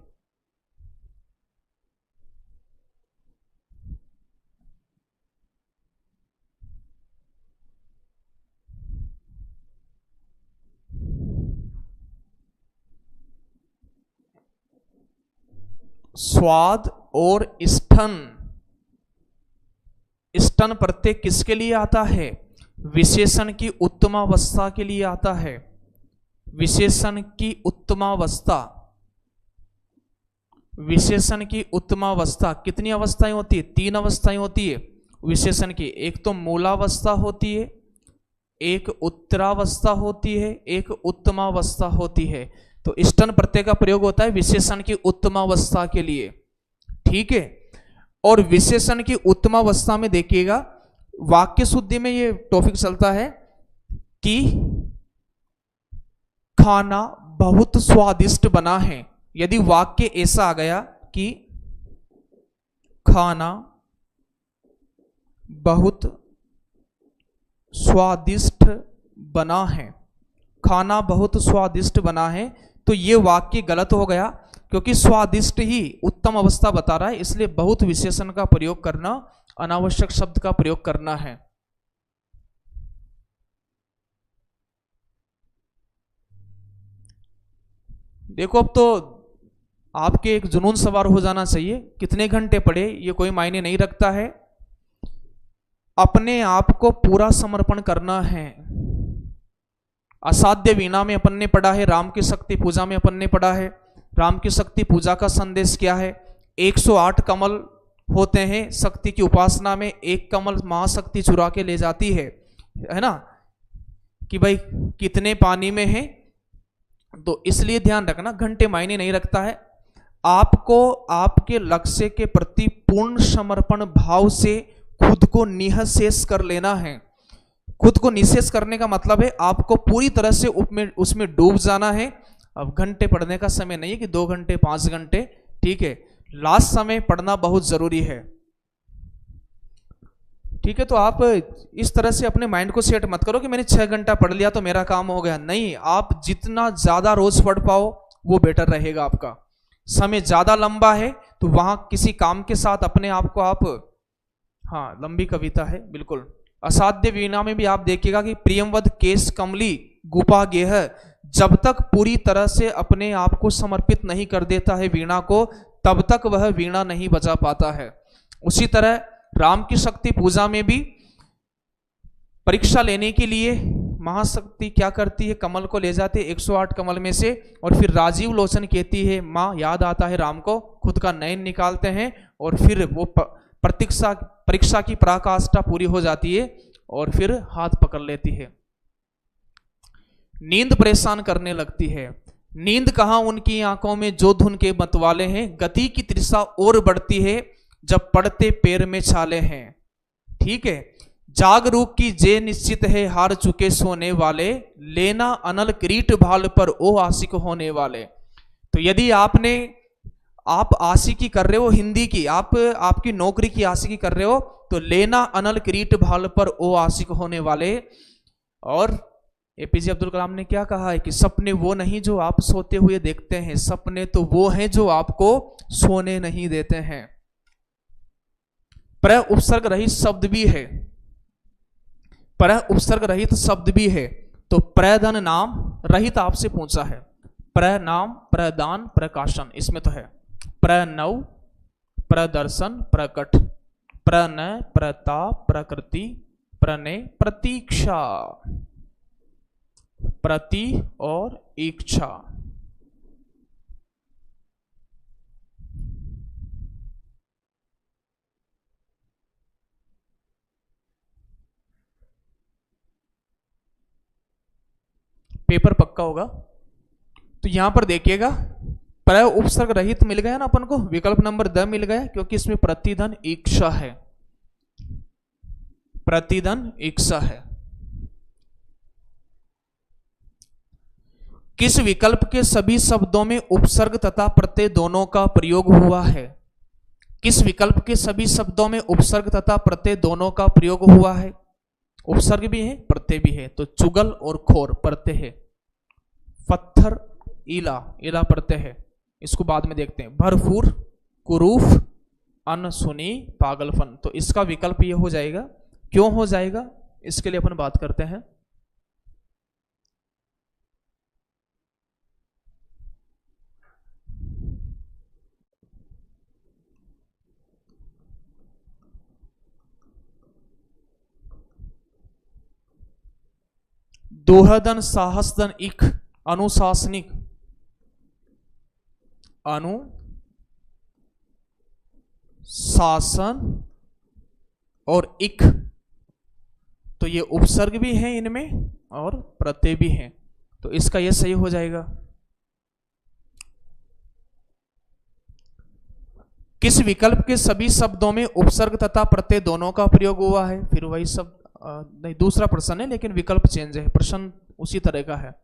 स्वाद और स्तन, स्तन प्रत्यय किसके लिए आता है? विशेषण की उत्तमावस्था के लिए आता है। विशेषण की उत्तमावस्था, विशेषण की उत्तमावस्था कितनी अवस्थाएं होती है? 3 अवस्थाएं होती है विशेषण की। एक तो मूलावस्था होती है, एक उत्तरावस्था होती है, एक उत्तमावस्था होती है। तो स्तन प्रत्यय का प्रयोग होता है विशेषण की उत्तमावस्था के लिए, ठीक है। और विशेषण की उत्तमावस्था में देखिएगा, वाक्य शुद्धि में ये टॉपिक चलता है कि खाना बहुत स्वादिष्ट बना है। यदि वाक्य ऐसा आ गया कि खाना बहुत स्वादिष्ट बना है, खाना बहुत स्वादिष्ट बना है, तो ये वाक्य गलत हो गया, क्योंकि स्वादिष्ट ही उत्तम अवस्था बता रहा है, इसलिए बहुत विशेषण का प्रयोग करना, अनावश्यक शब्द का प्रयोग करना है। देखो, अब तो आपके एक जुनून सवार हो जाना चाहिए, कितने घंटे पढ़े ये कोई मायने नहीं रखता है, अपने आप को पूरा समर्पण करना है। असाध्य वीणा में अपन ने पढ़ा है, राम की शक्ति पूजा में अपन ने पढ़ा है, राम की शक्ति पूजा का संदेश क्या है? 108 कमल होते हैं शक्ति की उपासना में, एक कमल महाशक्ति चुरा के ले जाती है ना, कि भाई कितने पानी में है। तो इसलिए ध्यान रखना, घंटे मायने नहीं रखता है, आपको आपके लक्ष्य के प्रति पूर्ण समर्पण भाव से खुद को निःशेष कर लेना है। खुद को निःशेष करने का मतलब है आपको पूरी तरह से उसमें डूब जाना है। अब घंटे पढ़ने का समय नहीं है कि 2 घंटे 5 घंटे, ठीक है, लास्ट समय पढ़ना बहुत जरूरी है, ठीक है। तो आप इस तरह से अपने माइंड को सेट मत करो कि मैंने 6 घंटा पढ़ लिया तो मेरा काम हो गया। नहीं, आप जितना ज्यादा रोज पढ़ पाओ वो बेटर रहेगा। आपका समय ज्यादा लंबा है तो वहां किसी काम के साथ अपने आप को आप, हाँ लंबी कविता है बिल्कुल। असाध्य वीणा में भी आप देखिएगा कि प्रियमवद केश कमली गुपा गेह, जब तक पूरी तरह से अपने आप को समर्पित नहीं कर देता है वीणा को, तब तक वह वीणा नहीं बजा पाता है। उसी तरह राम की शक्ति पूजा में भी परीक्षा लेने के लिए महाशक्ति क्या करती है? कमल को ले जाते 108 कमल में से, और फिर राजीव लोचन कहती है माँ, याद आता है राम को, खुद का नयन निकालते हैं और फिर वो परीक्षा की पराकाष्ठा पूरी हो जाती है और फिर हाथ पकड़ लेती है। नींद परेशान करने लगती है। नींद कहां उनकी आंखों में जो धुन के मतवाले हैं, गति की तृषा और बढ़ती है जब पड़ते पैर में छाले हैं, ठीक है। जागरूक की जे निश्चित है हार चुके सोने वाले, लेना अनल किरीट भाल पर ओ आशिक होने वाले। तो यदि आप आशिकी कर रहे हो हिंदी की, आपकी नौकरी की आशिकी कर रहे हो, तो लेना अनल किरीट भाल पर ओ आशिक होने वाले। और एपीजे अब्दुल कलाम ने क्या कहा है कि सपने वो नहीं जो आप सोते हुए देखते हैं, सपने तो वो हैं जो आपको सोने नहीं देते हैं। प्र उपसर्ग रहित शब्द भी है, प्र उपसर्ग रहित शब्द भी है। तो प्रधन नाम रहित आपसे पूछा है, प्रनाम, प्रदान, प्रकाशन, इसमें तो है प्रणव, प्रदर्शन, प्रकट, प्रणय, प्रताप, प्रकृति, प्रणय, प्रतीक्षा, प्रति और इच्छा। पेपर पक्का होगा। तो यहां पर देखिएगा, प्र उपसर्ग रहित मिल गया ना अपन को, विकल्प नंबर द मिल गया, क्योंकि इसमें प्रतिधन इच्छा है, प्रतिधन इच्छा है। किस विकल्प के सभी शब्दों में उपसर्ग तथा प्रत्यय दोनों का प्रयोग हुआ है? किस विकल्प के सभी शब्दों में उपसर्ग तथा प्रत्यय दोनों का प्रयोग हुआ है? उपसर्ग भी है प्रत्यय भी है। तो चुगल और खोर प्रत्यय है, पत्थर ईला, ईला प्रत्यय है, इसको बाद में देखते हैं। भरपूर, कुरूफ, अनसुनी, पागलपन। तो इसका विकल्प ये हो जाएगा। क्यों हो जाएगा इसके लिए अपन बात करते हैं। दोहदन साहसदन इक, अनुशासनिक, अनुशासन और इक, तो ये उपसर्ग भी हैं इनमें और प्रत्यय भी हैं, तो इसका ये सही हो जाएगा। किस विकल्प के सभी शब्दों में उपसर्ग तथा प्रत्यय दोनों का प्रयोग हुआ है? फिर वही शब्द नहीं, दूसरा प्रश्न है लेकिन विकल्प चेंज है, प्रश्न उसी तरह का है।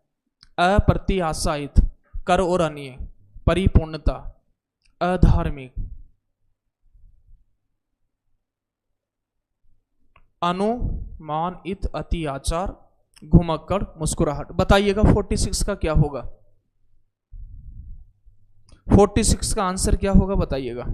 अप्रत्याशित, कर और अन्य, परिपूर्णता, अधार्मिक, अनुमानित, अति आचार, घुमक्कड़, मुस्कुराहट। बताइएगा 46 का क्या होगा? 46 का आंसर क्या होगा बताइएगा।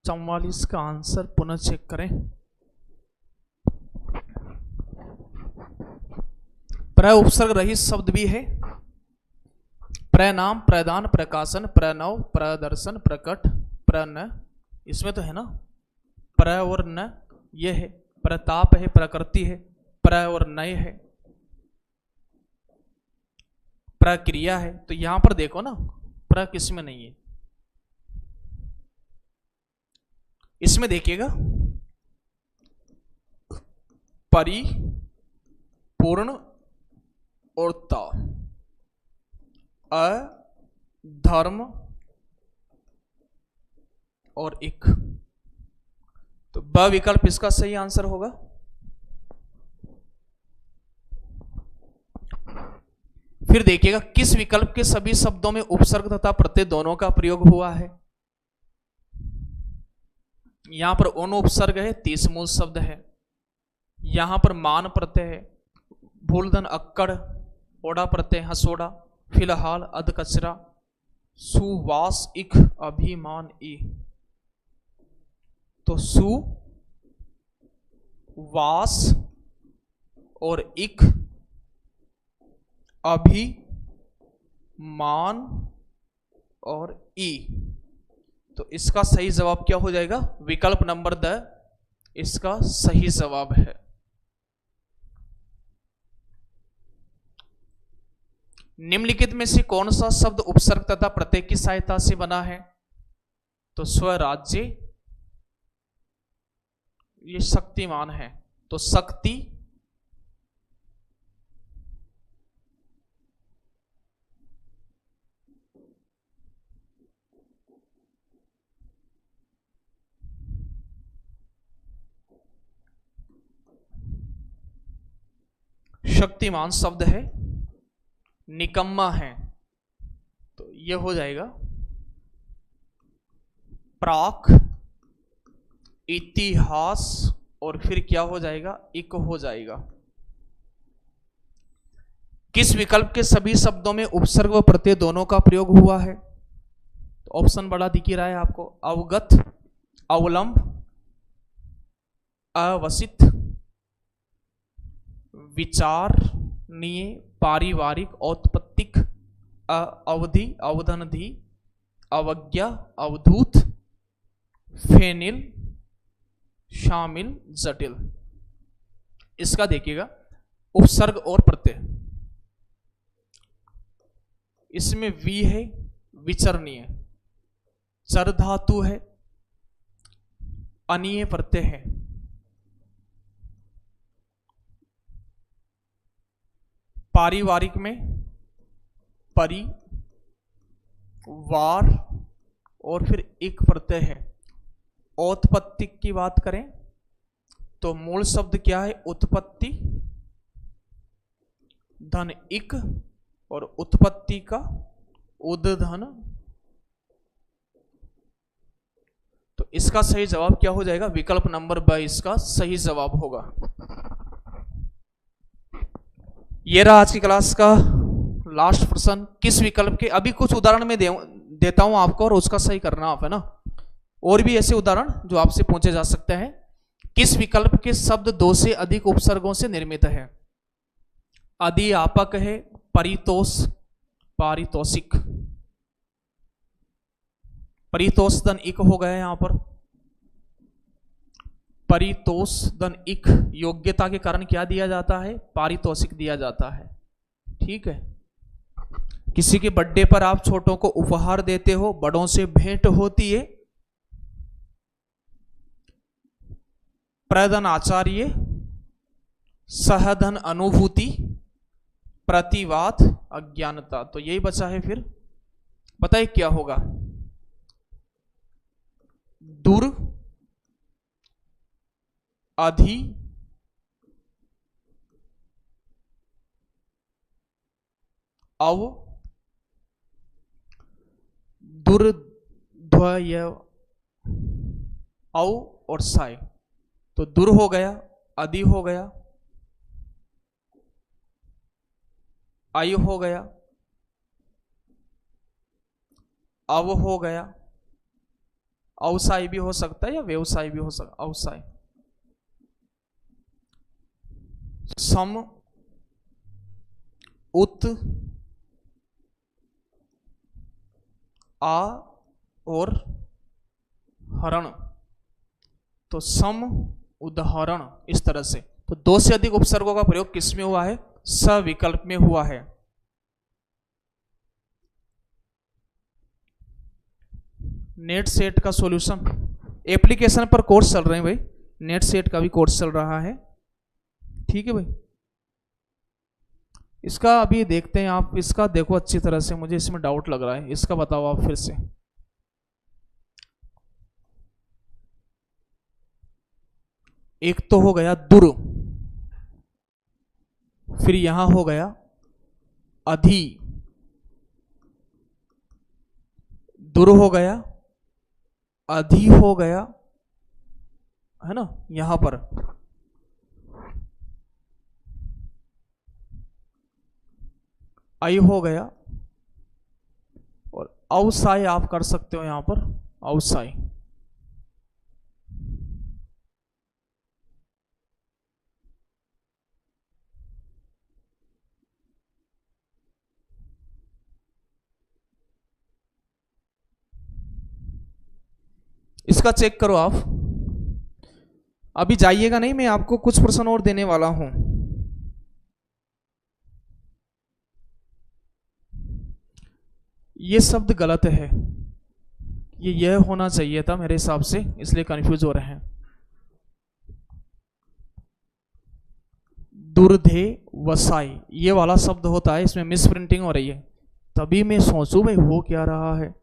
चौवालीस का आंसर पुनः चेक करें। प्र उपसर्ग रहित शब्द भी है। प्रनाम, प्रदान, प्रकाशन, प्रणव, प्रदर्शन, प्रकट, प्रन, इसमें तो है ना। प्र और न ये है, प्रताप है, प्रकृति है, प्र और नय है, प्रक्रिया है। तो यहां पर देखो ना, प्र किस में नहीं है। इसमें देखिएगा परि, पूर्ण और ता, अ, धर्म और इक, तो ब विकल्प इसका सही आंसर होगा। फिर देखिएगा किस विकल्प के सभी शब्दों में उपसर्ग तथा प्रत्यय दोनों का प्रयोग हुआ है। यहां पर ओनो उपसर्ग है, 30 मूल शब्द है। यहां पर मान प्रत्यय है, भूलधन अक्कड़, ओडा प्रत्यय हसोड़ा, फिलहाल अध कचरा, सुवास इक, अभिमान ई। तो सु, वास और इक, अभी, मान और ई, तो इसका सही जवाब क्या हो जाएगा? विकल्प नंबर द इसका सही जवाब है। निम्नलिखित में से कौन सा शब्द उपसर्ग तथा प्रत्यय की सहायता से बना है? तो स्वराज्य, ये शक्तिमान है, तो शक्ति, शक्तिमान शब्द है। निकम्मा है, तो यह हो जाएगा प्राक, इतिहास और फिर क्या हो जाएगा? इक हो जाएगा। किस विकल्प के सभी शब्दों में उपसर्ग व प्रत्यय दोनों का प्रयोग हुआ है? तो ऑप्शन बड़ा दिख ही रहा है आपको। अवगत, अवलंब, अवसित, विचारणीय, पारिवारिक, औत्पत्तिक, अवधि, अवधनधि, अवज्ञा, अवधूत, फेनिल, शामिल, जटिल। इसका देखिएगा उपसर्ग और प्रत्यय, इसमें वी है, विचरणीय, चर धातु है, अनीय प्रत्यय है, पारिवारिक में परि, वार और फिर एक प्रत्यय है। औत्पत्ति की बात करें तो मूल शब्द क्या है? उत्पत्ति, धन इक और उत्पत्ति का उद्धन, तो इसका सही जवाब क्या हो जाएगा? विकल्प नंबर 22 इसका सही जवाब होगा। ये रहा आज की क्लास का लास्ट प्रश्न। किस विकल्प के, अभी कुछ उदाहरण में देता हूं आपको और उसका सही करना आप, है ना। और भी ऐसे उदाहरण जो आपसे पूछे जा सकते हैं। किस विकल्प के शब्द दो से अधिक उपसर्गों से निर्मित है? अध्यापक है, परितोष, पारितोषिक। परितोष धन इक हो गया यहां पर। परितोष धन इक योग्यता के कारण क्या दिया जाता है? पारितोषिक दिया जाता है। ठीक है। किसी के बर्थडे पर आप छोटों को उपहार देते हो, बड़ों से भेंट होती है। प्रधन आचार्य, सहधन अनुभूति, प्रतिवाद अज्ञानता। तो यही बचा है। फिर बताइए क्या होगा? दूर, अधि, अव, दुर्ध्वय, अव और साय। तो दुर हो गया, अधि हो गया, आयु हो गया, अव हो गया, अवसाय भी हो सकता है या व्यवसाय भी हो सकता। अवसाय, सम, उत, आ और हरण। तो सम, उदाहरण, इस तरह से। तो दो से अधिक उपसर्गों का प्रयोग किस में हुआ है? स विकल्प में हुआ है। नेट सेट का सॉल्यूशन एप्लीकेशन पर कोर्स चल रहे हैं भाई। नेट सेट का भी कोर्स चल रहा है। ठीक है भाई। इसका अभी देखते हैं आप। इसका देखो अच्छी तरह से, मुझे इसमें डाउट लग रहा है। इसका बताओ आप फिर से। एक तो हो गया दुर, फिर यहां हो गया अधि, दुर हो गया, अधि हो गया, है ना। यहां पर आई हो गया और अवसाय आप कर सकते हो यहां पर, अवसाय। इसका चेक करो आप। अभी जाइएगा नहीं, मैं आपको कुछ प्रश्न और देने वाला हूं। ये शब्द गलत है, ये यह होना चाहिए था मेरे हिसाब से, इसलिए कंफ्यूज हो रहे हैं। दुर्धे वसाई ये वाला शब्द होता है, इसमें मिस प्रिंटिंग हो रही है। तभी मैं सोचूं भाई हो क्या रहा है।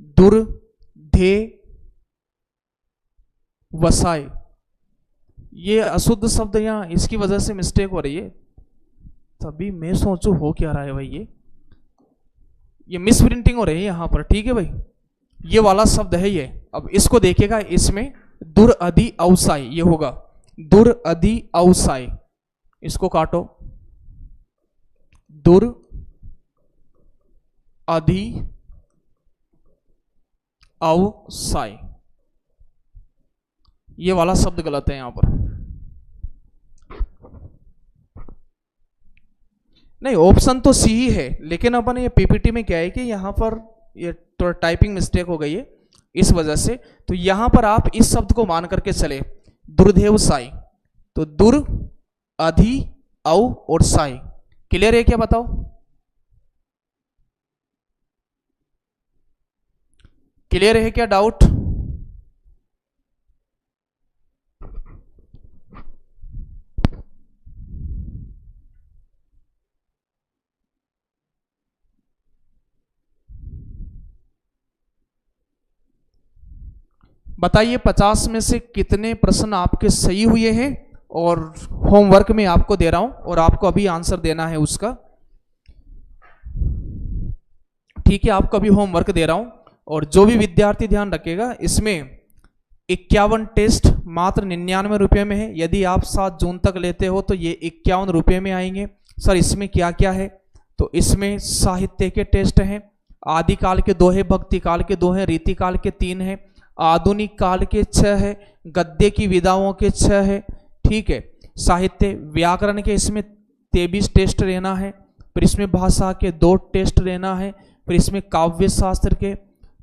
दुर्धे वसाई ये अशुद्ध शब्द, यहां इसकी वजह से मिस्टेक हो रही है। तभी मैं सोचूं हो क्या रहा है भाई। ये मिस प्रिंटिंग हो रही है यहां पर। ठीक है भाई। ये वाला शब्द है ये। अब इसको देखिएगा, इसमें दुर अधि अवसाय ये होगा। दुर अधि अवसाय, इसको काटो। दुर अधि अवसाय ये वाला शब्द गलत है यहां पर। नहीं, ऑप्शन तो सी ही है, लेकिन अपन ये पीपीटी में क्या है कि यहां पर ये तो टाइपिंग मिस्टेक हो गई है इस वजह से। तो यहां पर आप इस शब्द को मान करके चले, दुर्धेव साई। तो दुर अधि अव और साई। क्लियर है क्या? बताओ क्लियर है क्या? डाउट? बताइए 50 में से कितने प्रश्न आपके सही हुए हैं। और होमवर्क में आपको दे रहा हूं और आपको अभी आंसर देना है उसका। ठीक है, आपको अभी होमवर्क दे रहा हूं। और जो भी विद्यार्थी ध्यान रखेगा, इसमें 51 टेस्ट मात्र 99 रुपये में है। यदि आप 7 जून तक लेते हो तो ये 51 रुपये में आएंगे। सर इसमें क्या क्या है? तो इसमें साहित्य के टेस्ट हैं, आदिकाल के 2 हैं, भक्ति काल के 2 हैं, रीति काल के 3 हैं, आधुनिक काल के 6 है, गद्य की विधाओं के 6 है। ठीक है, साहित्य व्याकरण के इसमें 23 टेस्ट लेना है, फिर इसमें भाषा के 2 टेस्ट लेना है, फिर इसमें काव्य शास्त्र के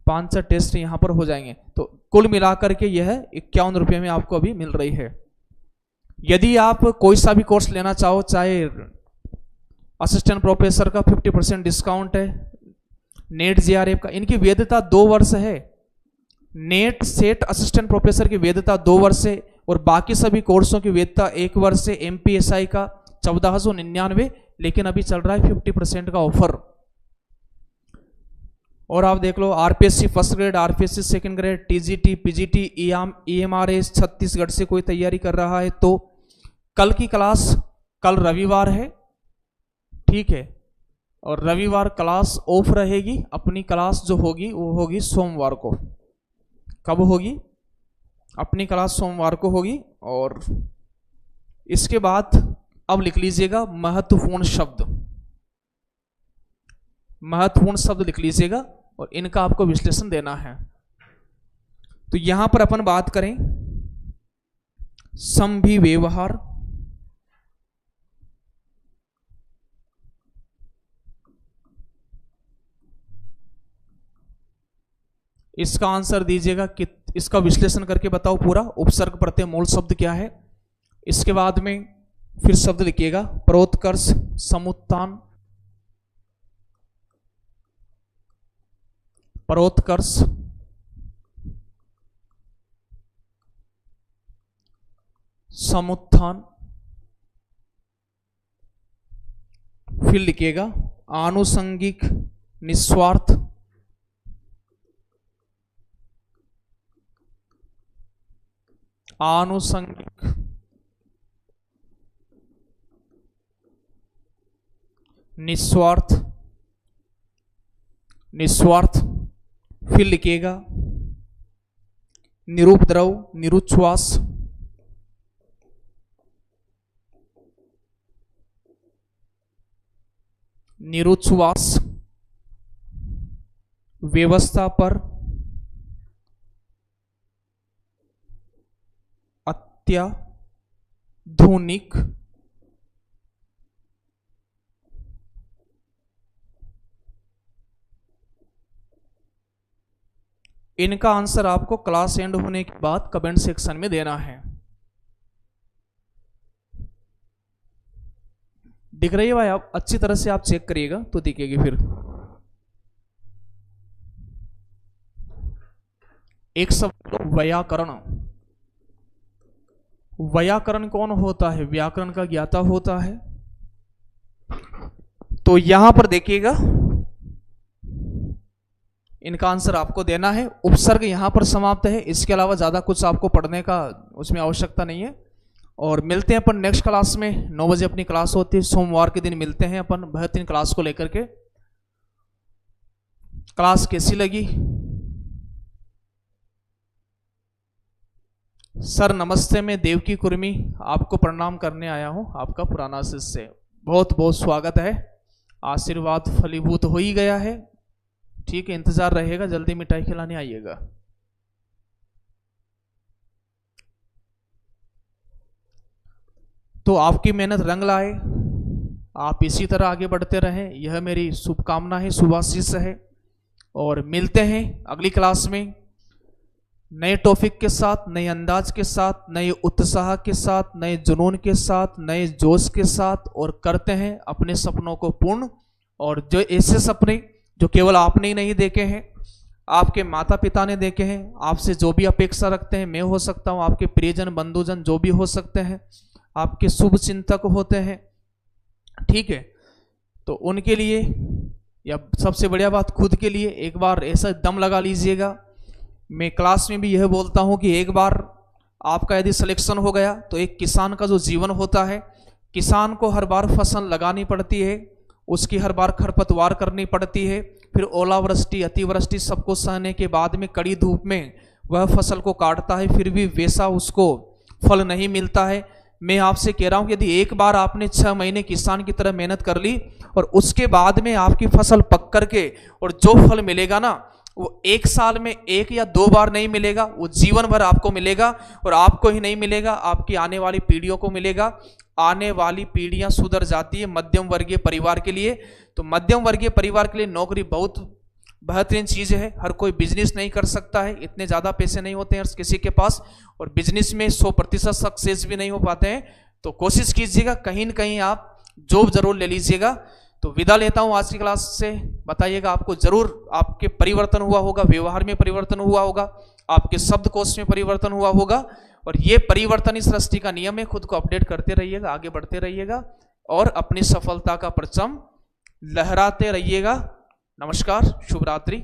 5 टेस्ट यहाँ पर हो जाएंगे। तो कुल मिलाकर के यह 51 रुपये में आपको अभी मिल रही है। यदि आप कोई सा भी कोर्स लेना चाहो, चाहे असिस्टेंट प्रोफेसर का 50% डिस्काउंट है, नेट जेआरएफ का, इनकी वैधता 2 वर्ष है। नेट सेट असिस्टेंट प्रोफेसर की वैधता 2 वर्ष है और बाकी सभी कोर्सों की वैधता 1 वर्ष है। एमपीएसआई का 1499, लेकिन अभी चल रहा है 50% का ऑफर। और आप देख लो, RPSC first grade, RPSC second grade, TGT, PGT, EMRS Chhattisgarh से कोई तैयारी कर रहा है तो कल की क्लास, कल रविवार है, ठीक है, और रविवार क्लास ऑफ रहेगी। अपनी क्लास जो होगी वो होगी सोमवार को। कब होगी? अपनी क्लास सोमवार को होगी। और इसके बाद अब लिख लीजिएगा महत्वपूर्ण शब्द, महत्वपूर्ण शब्द लिख लीजिएगा और इनका आपको विश्लेषण देना है। तो यहां पर अपन बात करें संभि व्यवहार, इसका आंसर दीजिएगा कि इसका विश्लेषण करके बताओ पूरा। उपसर्ग प्रत्यय मूल शब्द क्या है? इसके बाद में फिर शब्द लिखिएगा प्रोत्कर्ष, समुत्थान, परोत्कर्ष, समुत्थान, फिर लिखिएगा आनुषंगिक, निस्वार्थ, आनुषंगिक, निस्वार्थ, निस्वार्थ, फिर लिखिएगा निरुपद्रव, निरुच्छ्वास, निरुच्छ्वास, व्यवस्था पर, अत्याधुनिक, इनका आंसर आपको क्लास एंड होने के बाद कमेंट सेक्शन में देना है। दिख रही है भाई? आप अच्छी तरह से आप चेक करिएगा तो दिखेगी। फिर एक शब्द व्याकरण। व्याकरण कौन होता है? व्याकरण का ज्ञाता होता है। तो यहां पर देखिएगा इनका आंसर आपको देना है। उपसर्ग यहां पर समाप्त है, इसके अलावा ज्यादा कुछ आपको पढ़ने का उसमें आवश्यकता नहीं है। और मिलते हैं अपन नेक्स्ट क्लास में। 9 बजे अपनी क्लास होती है, सोमवार के दिन मिलते हैं अपन बेहतरीन क्लास को लेकर के। क्लास कैसी लगी? सर नमस्ते, मैं देवकी कुर्मी आपको प्रणाम करने आया हूं, आपका पुराना शिष्य। बहुत बहुत स्वागत है। आशीर्वाद फलीभूत हो ही गया है, ठीक है, इंतजार रहेगा, जल्दी मिठाई खिलाने आइएगा। तो आपकी मेहनत रंग लाए, आप इसी तरह आगे बढ़ते रहें, यह मेरी शुभकामना है, शुभाशीष है। और मिलते हैं अगली क्लास में नए टॉपिक के साथ, नए अंदाज के साथ, नए उत्साह के साथ, नए जुनून के साथ, नए जोश के साथ, और करते हैं अपने सपनों को पूर्ण। और जो ऐसे सपने जो केवल आपने ही नहीं देखे हैं, आपके माता पिता ने देखे हैं, आपसे जो भी अपेक्षा रखते हैं, मैं हो सकता हूं, आपके प्रियजन बंधुजन जो भी हो सकते हैं, आपके शुभ चिंतक होते हैं, ठीक है, तो उनके लिए, या सबसे बढ़िया बात खुद के लिए एक बार ऐसा दम लगा लीजिएगा। मैं क्लास में भी यह बोलता हूं कि एक बार आपका यदि सिलेक्शन हो गया तो एक किसान का जो जीवन होता है, किसान को हर बार फसल लगानी पड़ती है, उसकी हर बार खरपतवार करनी पड़ती है, फिर ओलावृष्टि, अतिवृष्टि सबको सहने के बाद में कड़ी धूप में वह फसल को काटता है फिर भी वैसा उसको फल नहीं मिलता है। मैं आपसे कह रहा हूं कि यदि एक बार आपने 6 महीने किसान की तरह मेहनत कर ली और उसके बाद में आपकी फसल पक करके और जो फल मिलेगा ना, वो 1 साल में 1 या 2 बार नहीं मिलेगा, वो जीवन भर आपको मिलेगा। और आपको ही नहीं मिलेगा, आपकी आने वाली पीढ़ियों को मिलेगा। आने वाली पीढ़ियां सुधर जाती है मध्यम वर्गीय परिवार के लिए। तो मध्यम वर्गीय परिवार के लिए नौकरी बहुत बेहतरीन चीज है। हर कोई बिजनेस नहीं कर सकता है, इतने ज्यादा पैसे नहीं होते हैं किसी के पास, और बिजनेस में 100% सक्सेस भी नहीं हो पाते हैं। तो कोशिश कीजिएगा, कहीं न कहीं आप जॉब जरूर ले लीजिएगा। तो विदा लेता हूं आज की क्लास से। बताइएगा आपको जरूर आपके परिवर्तन हुआ होगा, व्यवहार में परिवर्तन हुआ होगा, आपके शब्दकोश में परिवर्तन हुआ होगा। और ये परिवर्तन इस सृष्टि का नियम है। खुद को अपडेट करते रहिएगा, आगे बढ़ते रहिएगा और अपनी सफलता का परचम लहराते रहिएगा। नमस्कार, शुभ रात्रि।